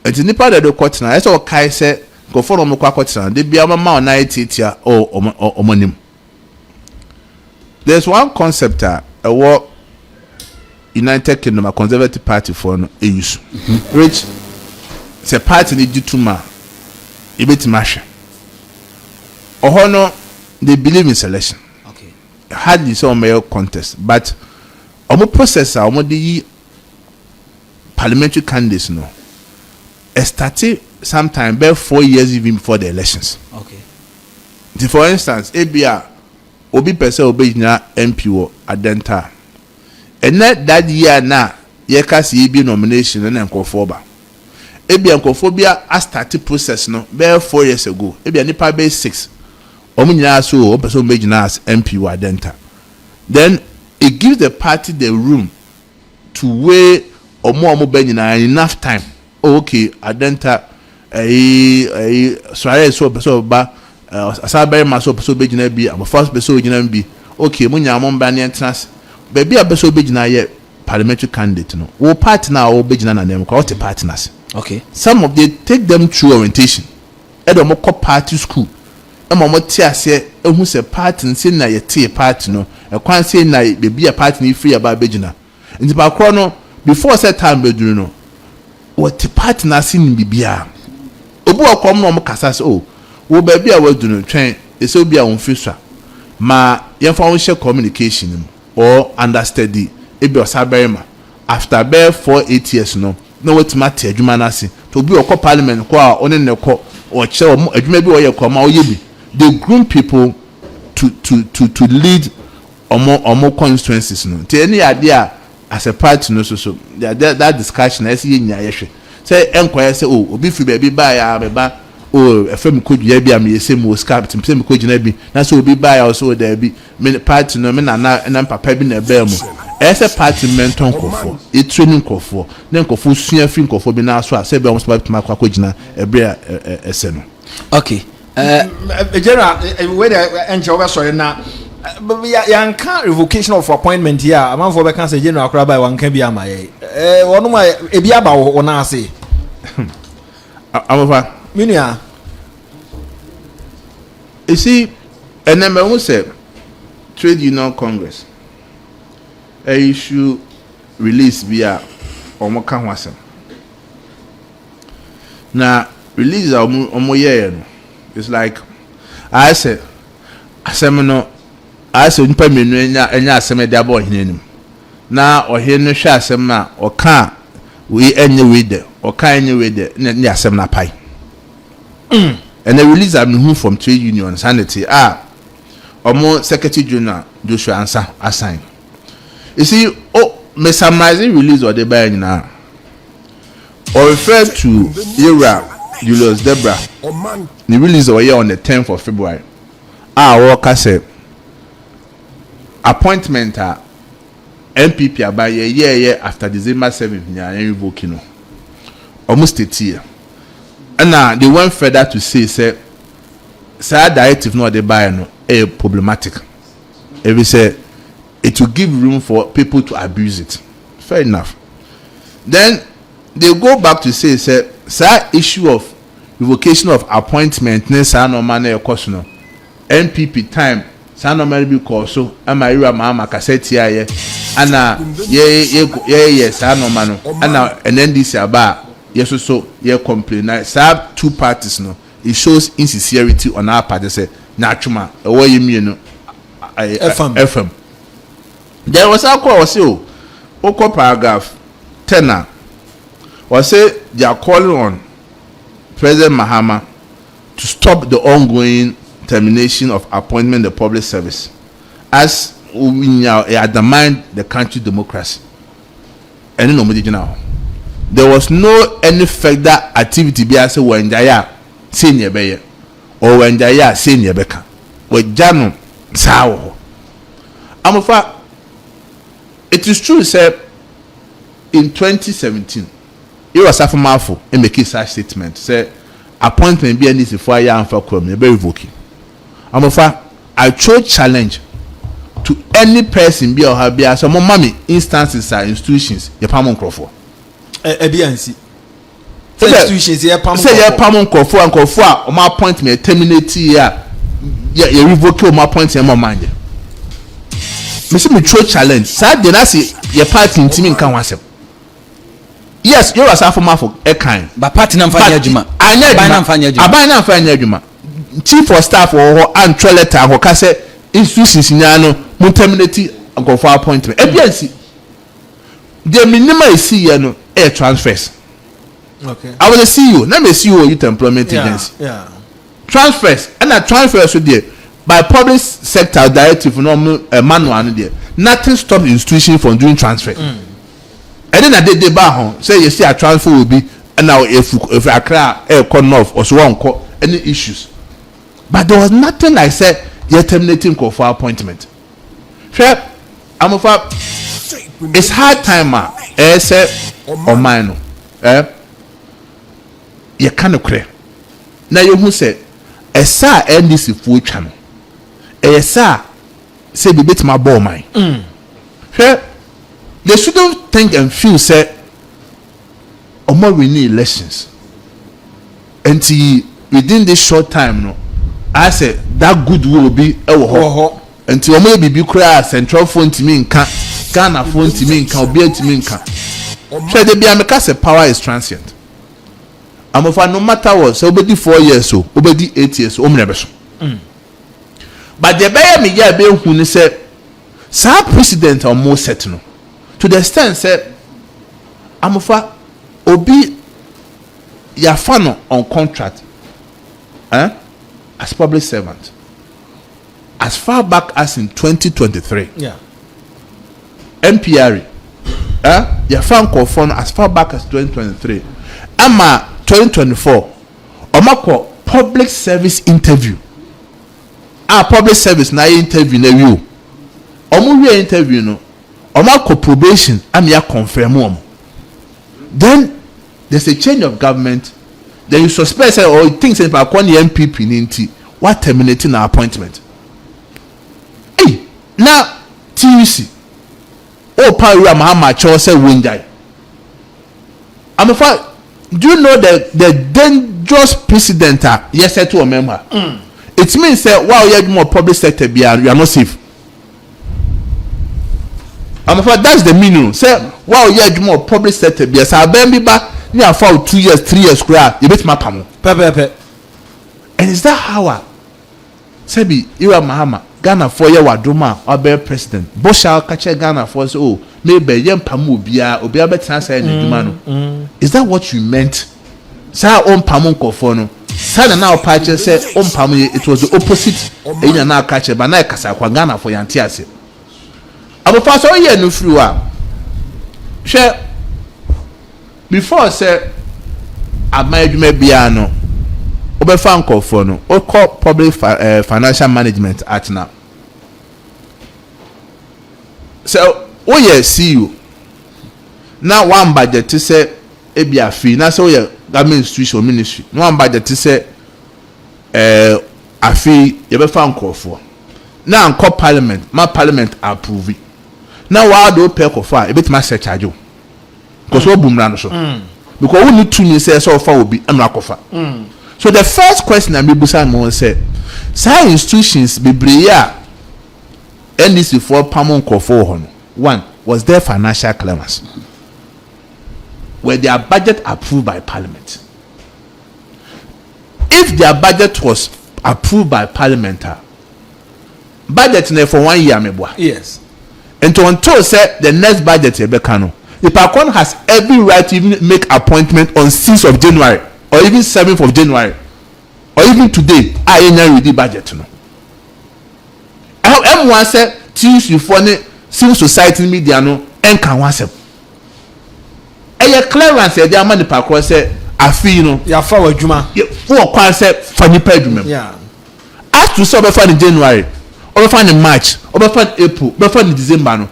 enti nipa da do kotena say o kai say go for no kwakotena de bia mama na etitia omonim. There's one concept what United Kingdom a Conservative Party for no use which it's a party need to ma ibetimashe ohono they believe in selection.
Okay,
hardly so mayor contest but omo processor omo the parliamentary candidates no started sometime about 4 years even before the elections.
Okay,
for instance ABR obi person obi na MP wo adenta and that year na ye kasi be nomination na nkofo ba ebi nkofobia a start process no be 4 years ago ebi nipa be 6 omunyina so person be na as MP wo adenta then it gives the party the room to weigh omo be nyina enough time. Okay adenta sorry so person ba asabe ma so person be nyina bi am first person nyina bi okay munya mo ba ne entrance baby a person be nyina ye parliamentary candidate no wo party na wo be nyina na name ko partners.
Okay,
some of they take them through orientation edo mo ko party school e mo ti ase ehu se party nse na ye tie party no e kwan se na baby a party ni free aba be nyina nti ba kro no before set time be duru no what party na sin bibia obu akom no mo kasa se oh wo baby a wadu no twen e se obi a won fi so ma ye fa won share communication or understudy e be osaberima after be 4-8 years no what matter adwuma na se to be okọ parliament ko a one ne ko o che adwuma bi o ye ko ma o ye bi they groom people to lead omo constituencies no te any idea as a party no so that discussion as ye nya ye hwe say enkoye say oh obi fi baby ba ya beba oh efem Kodua bi am ye say mo scapt sem ko gina bi na so obi ba ya so there bi me party no me na papa bi na ba mu ese party menton kofo e training kofo na kofo sua fi kofo bi na so a say be almost about ma kwa gina ebre ese no.
Okay,
general we the enche over sorry na ya nka revocation of appointment here amount for be can say general akra by wan kan bi amaye wonu ma e bi aba wo na ase
amofa
minia
you see and number one say trade union congress issue release via omo kan ho asem na release omo ye no it's like I say asem no I say nipa menu enya asem de aba ohenenim na ohene hwe asem na oka we enye we de oka enye we de ne asem na pai and the release I'm who from trade union sanity omo secretary general Joshua Ansa assign. You see, me summarizing release or the buy now or refer to Julius Debra the release over here on the 10th of February worker say appointment NPP about a year after December 7th, revoking no. Almost a year. And now they went further to say directive no they buy no problematic. If we say it will give room for people to abuse it. Fair enough. Then they go back to say issue of revocation of appointment ne sa no man e course no NPP time sa no man be call so amariwa Mahama cassette ye ana ye sa no man no ana NDC aba yes so ye complain na sa two parties no it shows insincerity on our part say na twuma e wo yemi no FM there was a call was say o paragraph 10 was say they are calling on President Mahama to stop the ongoing termination of appointment in the public service as we undermine the country's democracy. And there was no any further activity be as when Jaya senior bear or when Jaya senior beka with Jano Sao. It is true, sir, in 2017. It was a mouthful and make such statement. Say appointment be this for a young for come be revoking. I throw challenge to any person be or have be as some mommy instances are institutions your pamon crofo.
BNC.
Institutions your pamon crofo and crofo or my appointment terminate here. You revoke my appointment my mind. Me throw challenge. Sad then I see your party in team can once. Yes, you are for a kind.
But party namfanya juma.
Abana mfanya juma. Chief of staff or and letter or kase institutions nyano mun terminate go for appointment. Ebiansi. The minimum is see no air transfers.
Okay.
I will see you. Let me see you youth employment agency.
Yeah.
Transfers and a transfer so there by public sector directive no manual there. Nothing stops institution from doing transfer. And then I did the bar say you see a transfer will be and now if I cry corner off or so on any issues. But there was nothing like said you're terminating call for appointment. Sure, I'm of it's hard time say or mine you can't clear. Now you who said a sir NDC full channel. A sir say be bit my ball mine. Sure. They shouldn't think and feel say more we need elections until within this short time no I said that good will be until maybe be cry central phone to me in Ghana phone to me in be to me in so they be a power is transient. I'm of no matter what so obedi 4 years so obedi 8 years so never so but the bear me yeah be who say sa president or more settle to the extent said amofa obi ya fano on contract as public servant as far back as in 2023 NPR ya fan confirm as far back as 2023 ama 2024 omako public service interview public service na interview na wi omo interview no Omako probation and ya confirm. Then there's a change of government. Then you suspect or you think say about the NPP ninti what terminating our appointment. Hey, now TUC. Oh, Paria Mahama Cho say Winjai. I'm afraid. Do you know the dangerous precedent? Yes, I to a member. It means that while you have more public sector, you are not safe. I'm afraid that's the meaning. Say, wow, yeah, more public sector. Yes, I be back near for 2 years, 3 years, you bet my pamo. And is that how I say, you are Mahama, Ghana for your Waduma, or bear president. Bosha catch Ghana for us, oh, maybe young Pamu Bia, or be a better answer in the Is that what you meant? Sa on Pamun Kofono. Sana now patch said, on Pamu, it was the opposite in your now catcher, but I Casa Ghana for Yantiasi. I'm a pastor here no free share before say I might be ano obe fan call for no or call public financial management at now so woyɛ CEO na one budget sɛ ebi afi na sɛ woyɛ government institution ministry na one budget sɛ afi yɛbɛfa nkurɔfoɔ na nkɔ parliament ma parliament approve na waa de opɛ kɔfa a ebetuma sɛ charge o because wo bumra no so because wo need to me say so fa obi amra kɔfa so the first question I mebusa mo say say institutions bebree a NDC for pamon nkɔfo ho no one was there financial clearance were their budget approved by parliament. If their budget was approved by parliament, budget for 1 year,
yes.
And until say the next budget, the PACON has every right to even make appointment on 6th of January or even 7th of January or even today. I ain't ready budget. No. Everyone said Tuesday for civil society media no and can once. A clearance the amount the PACON said. Afi you know
ya fa wadwuma
for kwan say fa nipa adwuma
yeah
as to so be fa in January or be fa in March or be fa in April be fa in December no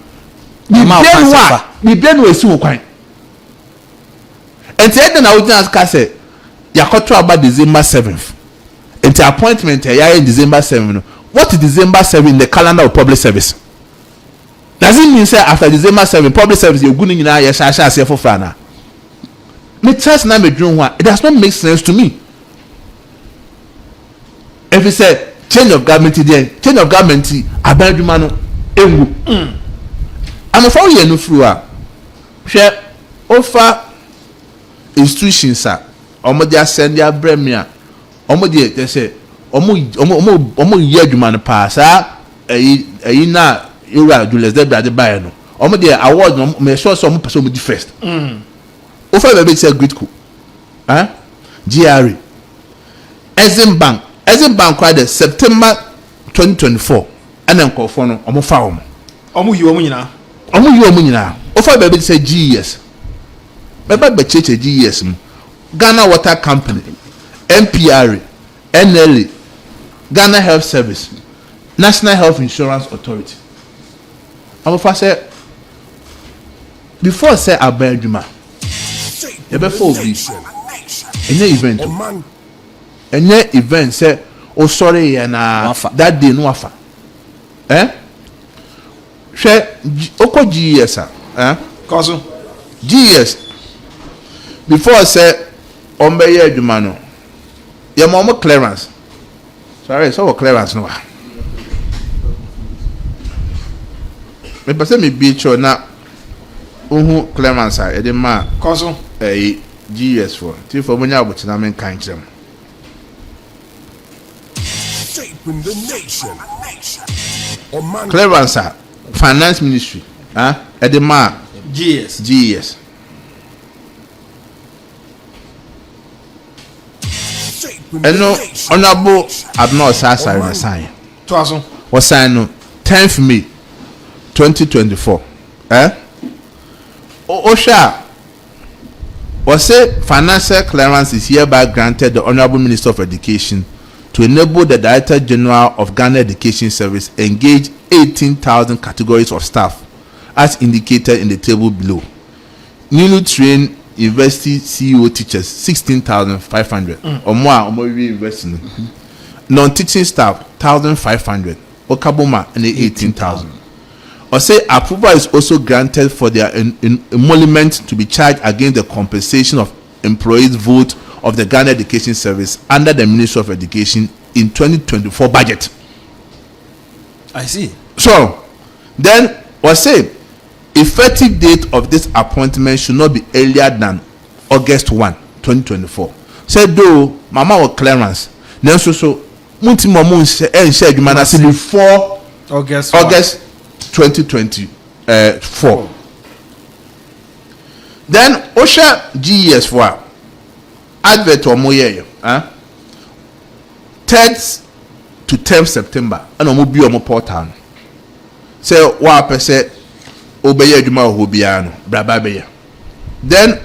ni bien we si wo kwan enti e na wodi aska say yakoto about December 7th enti appointment ya in December 7th no what is December 7th in the calendar of public service does it mean say after December 7th public service you go ni nyina ya sha sha for fana me trust na me drum one it does not make sense to me. If you say change of government there change of government abaduma no engu I'm for you no through a hwe offer institutions a omo dey send their bremia omo dey they say omo ye adwuma no pa sa eyi na ewura Julius de brade buy no omo dey award no me sure so omo person omo di first offer baby say great cool GRA Exim Bank the September 2024 and then call for no omo fa omo
yi omo nyina
offer baby say GES baba be cheche GES Ghana Water Company NPR NLA Ghana Health Service National Health Insurance Authority omo fa say before say abaduma ebe for obi any event say o sorry ya na that day no afa hwe oko GES
cause
GES before say on be ye adwuma no ye mo clearance sorry so clearance no me pese me bi cho na ohu clearance a e de ma
cause
GES for ti for munya abotina men kan kirem
shaping the nation
clearance finance ministry e de ma GES eno honorable abno sasa na sign
to aso
was sign no 10th May 2024 Osha was say financial clearance is hereby granted the Honorable Minister of Education to enable the Director General of Ghana Education Service engage 18,000 categories of staff as indicated in the table below. Newly trained university CEO teachers 16,500 or more university. Non-teaching staff 1,500 Okaboma and 18,000. Or say approval is also granted for their emolument to be charged against the compensation of employees' vote of the Ghana Education Service under the Ministry of Education in 2024 budget.
I see.
So then was say effective date of this appointment should not be earlier than August 1, 2024. Said though mama or clearance then so munti momo share adwuma na say before August 2024. Then Osha GES for advert omo ye 3rd to 10th September and omo bi omo portal say wa pese obeye adwuma ho bia no braba be ya. Then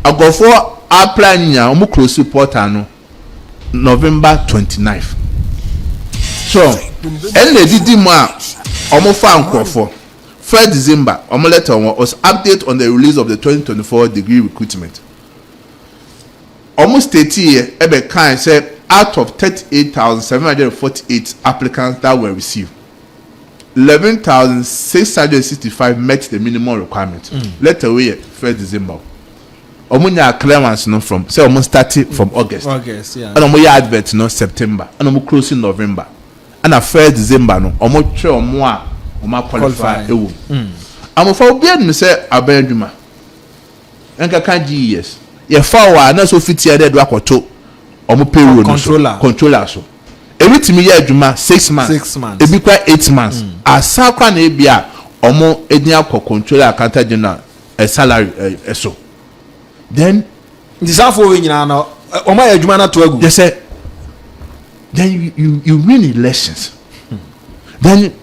agofo apply nya omo close portal no November 29th. So and the didi mo a omo fa nkrofo 1st December omo letter was update on the release of the 2024 degree recruitment. Almost 30 years ebe kan say out of 38,748 applicants that were received, 11,665 met the minimum requirement. Letter away 1st December. Omunya clearance no from say almost starting from August.
Yeah.
And omo advert no September. And omo close in November. And a 1st December no omo try omo a omo qualify ewo. Amo for obi anu say abanduma. Enka kan GES. Ye fa wa na so fit here do akoto omo payroll no controller so. Everything ye adwuma 6 months.
6 months.
Ebi kwa 8 months. Asa kwa na ebia omo edi akọ controller account general salary so. Then
this are for you now. Oma adwuma na to agu.
They say then you win elections. Then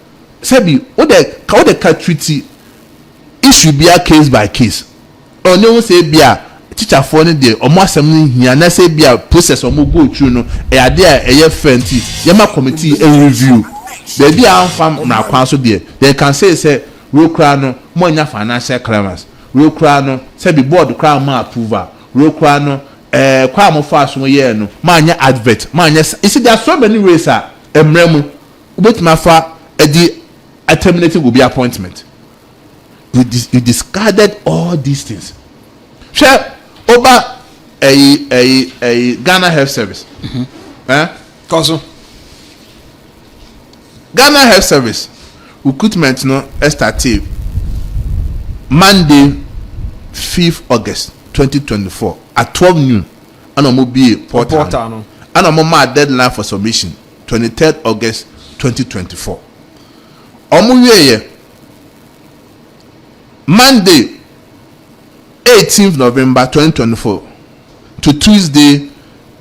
Sebi, what the treaty issue be a case by case. Or no say be a teacher for any day or more assembly here and say be a process or more go through no a there a year friendly Yama committee a review. There be a farm na council there. They can say real crown more financial clearance. Real crown say the board crown ma approval. Real crown kwamo fast one year no man advert man you see there are so many ways emremu ubet mafa a terminating will be appointment. You discarded all these things. Share over a Ghana Health Service.
Council.
Ghana Health Service recruitment no started Monday 5th August 2024 at 12 noon. And I'm be portal. And I'm on deadline for submission 23rd August 2024. Monday 18th November 2024 to Tuesday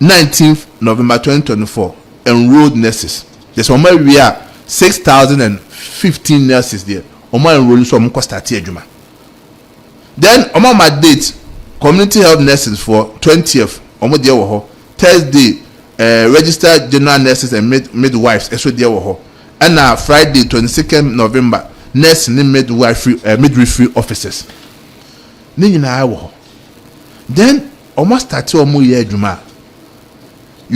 19th November 2024 enrolled nurses. There's one where we are 6,015 nurses there. Enrolled so start here. Then my date community health nurses for 20th Thursday registered general nurses and midwives and Friday 22nd November nurse and midwifery officers. Then almost start you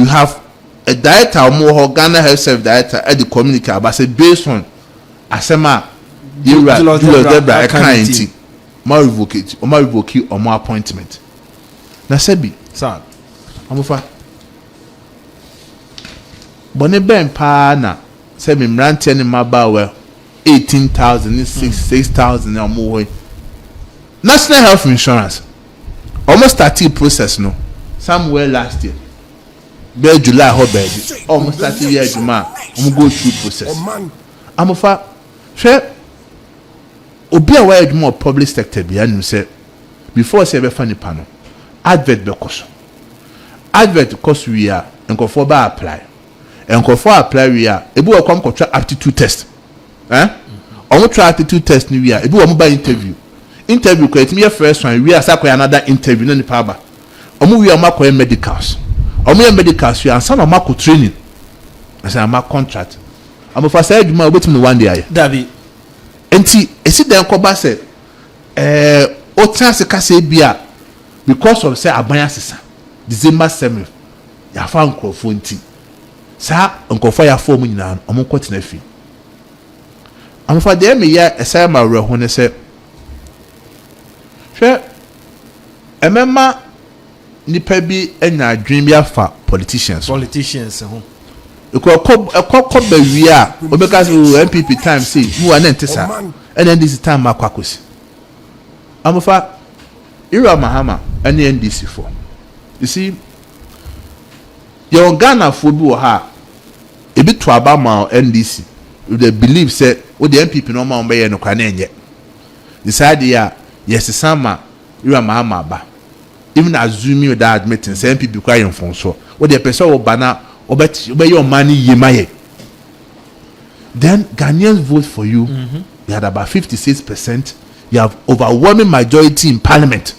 have a director more Ghana Health Service director at the community but say based on asema Debra kind more revoke or more appointment. Na sebi
sir
amofa bone ben pa na se me mrante ne mabawe 18,000 6,000 na mo National Health Insurance almost started process no somewhere last year be July ho baby almost started year juma go through process amofa hwe obi a why more public sector be anu say before say be funny panel advert be koso advert cost we are nkofo ba apply nkofo apply we are ebi wo kwam kotra aptitude test omo try aptitude test ni we are ebi wo mo ba interview ko etimi first one we are sakoy another interview no ni pa ba omo we are makoy medicals omo ye medicals we ansa na mako training asa ma contract amo fa say aduma obetimi one day aye
dabi
enti esi den ko ba say o chance ka say bia because of say abanya sesa December 7th ya fa nkrofo nti sa nkrofo ya fo mu nyina omo kwotena fi amo fa de me ya esa ma reho ne say hwe emema nipa bi enya adwen bi afa politicians
ho
ekọ ba wi a obeka say NPP time say mu an ntesa and this time akwakosi amofa ira Mahama and NDC for you see your Ghana for bi wo ha e bi to aba ma NDC they believe say o the NPP no ma be ye no kwa na enye decide ya yes sama ira Mahama ba even assuming that admitting say NPP kwa yen fon so o the person wo bana obey your money yemaye. Then Ghanaians vote for you. You had about 56%. You have overwhelming majority in parliament.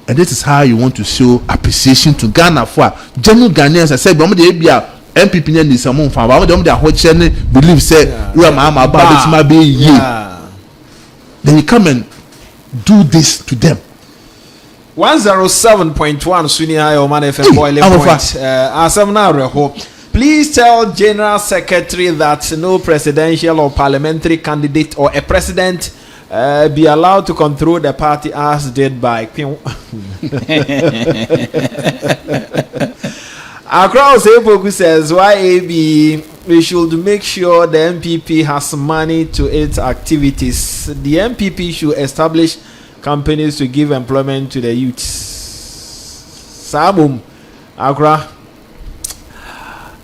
And this is how you want to show appreciation to Ghana for genuine Ghanaians. I said, NPP and this among family, they believe say you are Mahama about it might be ye. then you come and do this to them.
107.1 Sunia Oman FM boiling point. Asamna Reho. Please tell General Secretary that no presidential or parliamentary candidate or a president be allowed to control the party as did by Across Epoku says YAB, we should make sure the NPP has money to its activities. The NPP should establish companies to give employment to the youths. Sabum Accra.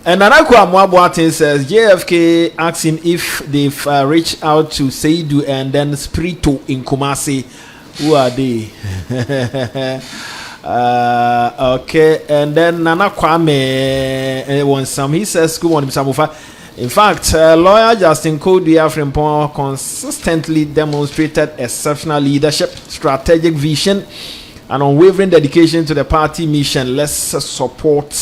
And Anakwa Mwabwatin says JFK asking if they've reached out to Seidu and then Sprito in Kumasi. Who are they? Okay, and then Nana Kwame wants some. He says, "Good morning, Mr. Mufa." In fact, lawyer Justin Kodua Frimpong consistently demonstrated exceptional leadership, strategic vision, and unwavering dedication to the party mission. Let's support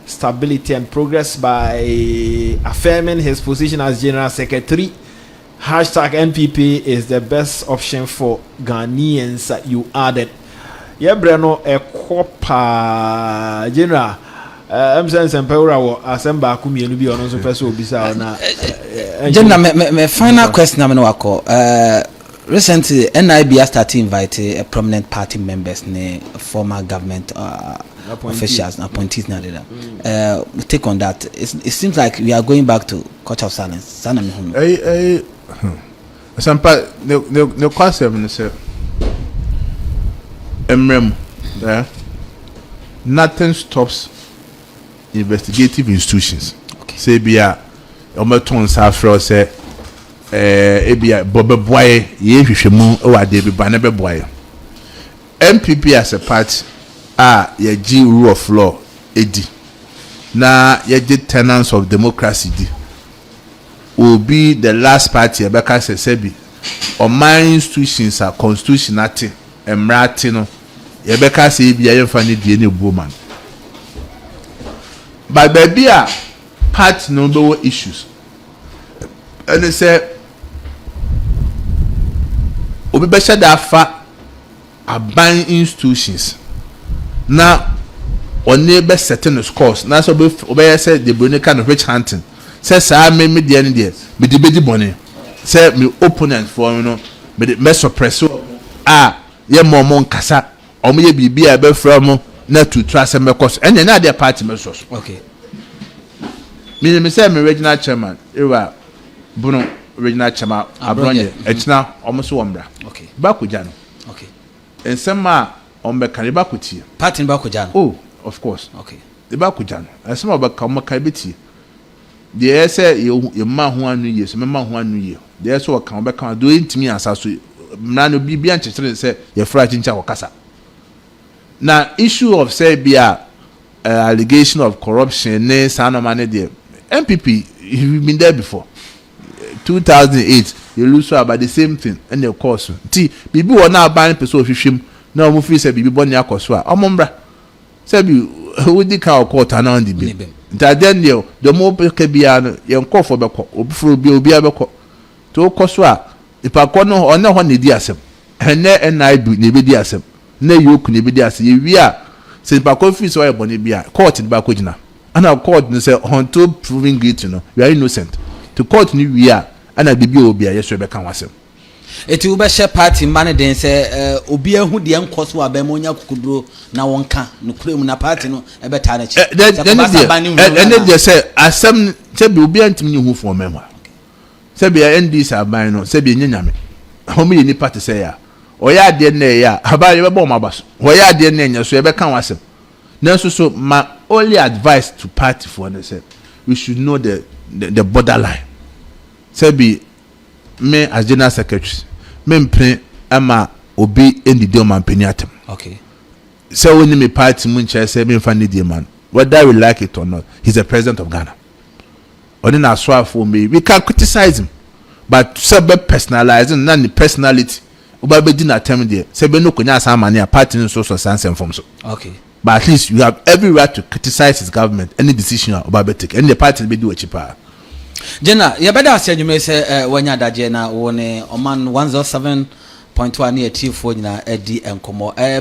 stability and progress by affirming his position as General Secretary. Hashtag NPP is the best option for Ghanaians. You added. Yeah, Breno, a copa general. I'm saying some power or assemble community on also person bisa na.
General, my final question I'm going to recently NIB has started to invite prominent party members, former government officials, appointees. Take on that. It seems like we are going back to culture of silence.
Some part the question is nothing stops investigative institutions.
Okay.
Say bia ometon safro say ebia bobeboy ye hwehwemu o ade bi ba na beboy. NPP as a party ye gi rule of law edi na ye gi tenets of democracy di will be the last party ebeka say bi o my institutions are constitutionality emrati no yebeka say bia ye fa ne die ne buoman. But baby part no issues and they say obi be da fa aban institutions na one be setting scores na so obi say the brony kind of rich hunting say sa me dey ne dey me dey bedi bone say me opponent for you know me dey suppress ye mo nkasa o me ye bibia be from na to trust me cause and na their party me so.
Okay.
Me say me regional chairman ewa Bruno regional chairman abronye etina almost womra.
Okay.
Bakuja no.
Okay.
En sema ombe kan bakuti.
Party bakuja no.
Oh, of course.
Okay.
The bakuja no. En sema ba kan mo kai beti. The say you ma ho anu ye, so me ma ho anu ye. The say kan be kan do intimi asaso. Na no bibia nchekere say ye fra chincha wakasa. Now issue of say bia allegation of corruption ne sanomane there. NPP you've been there before. 2008 you lose about the same thing and the course. Ti bibi wona ban person hwehwem na o mo fi say bibi boni akoso a omombra. Say bi we di ka court na on the be. That then the mo ke bia no ye nkofo beko obufuro bia obi abeko. To koso a ipakọ no ona ho ne di asem. Ene NIB ne be di asem. Na yoku ne be di asem. Ye wi a se ipakọ fi so ye boni bia court ba ko gina. And our court say until proving guilty no we are innocent. To court ni we are and I bibi obi a yeso be kan wasem.
Eti wo be share party man den say obi ahu de enkoso abamonya kukuduro na wonka no kuremu na party no e be ta na chi.
Then they say asem say bi obi antimi ni hu for mema. Say bi NDC aban no say bi nyanyame. Homo ye ni party say ya. Oya de na ya aban ye be bo mabaso. Oya de na nya so e be kan wasem. Nanso so my only advice to party for and say we should know the borderline. Say be me as general secretary me mpre ama obi endi de man peniatem.
Okay.
So when me party mun chair say me fan need man whether we like it or not he's the president of Ghana. Or then as for me we can criticize him but say be personalizing na the personality oba be di na term there say be no konya san mania party no so sense from so.
Okay.
But at least you have every right to criticize his government, any decision about take, any party be do a cheaper.
Jenna, you better say you may say when you're that Jenna, one Oman 107 point 1 near tifo nyina edi enkomo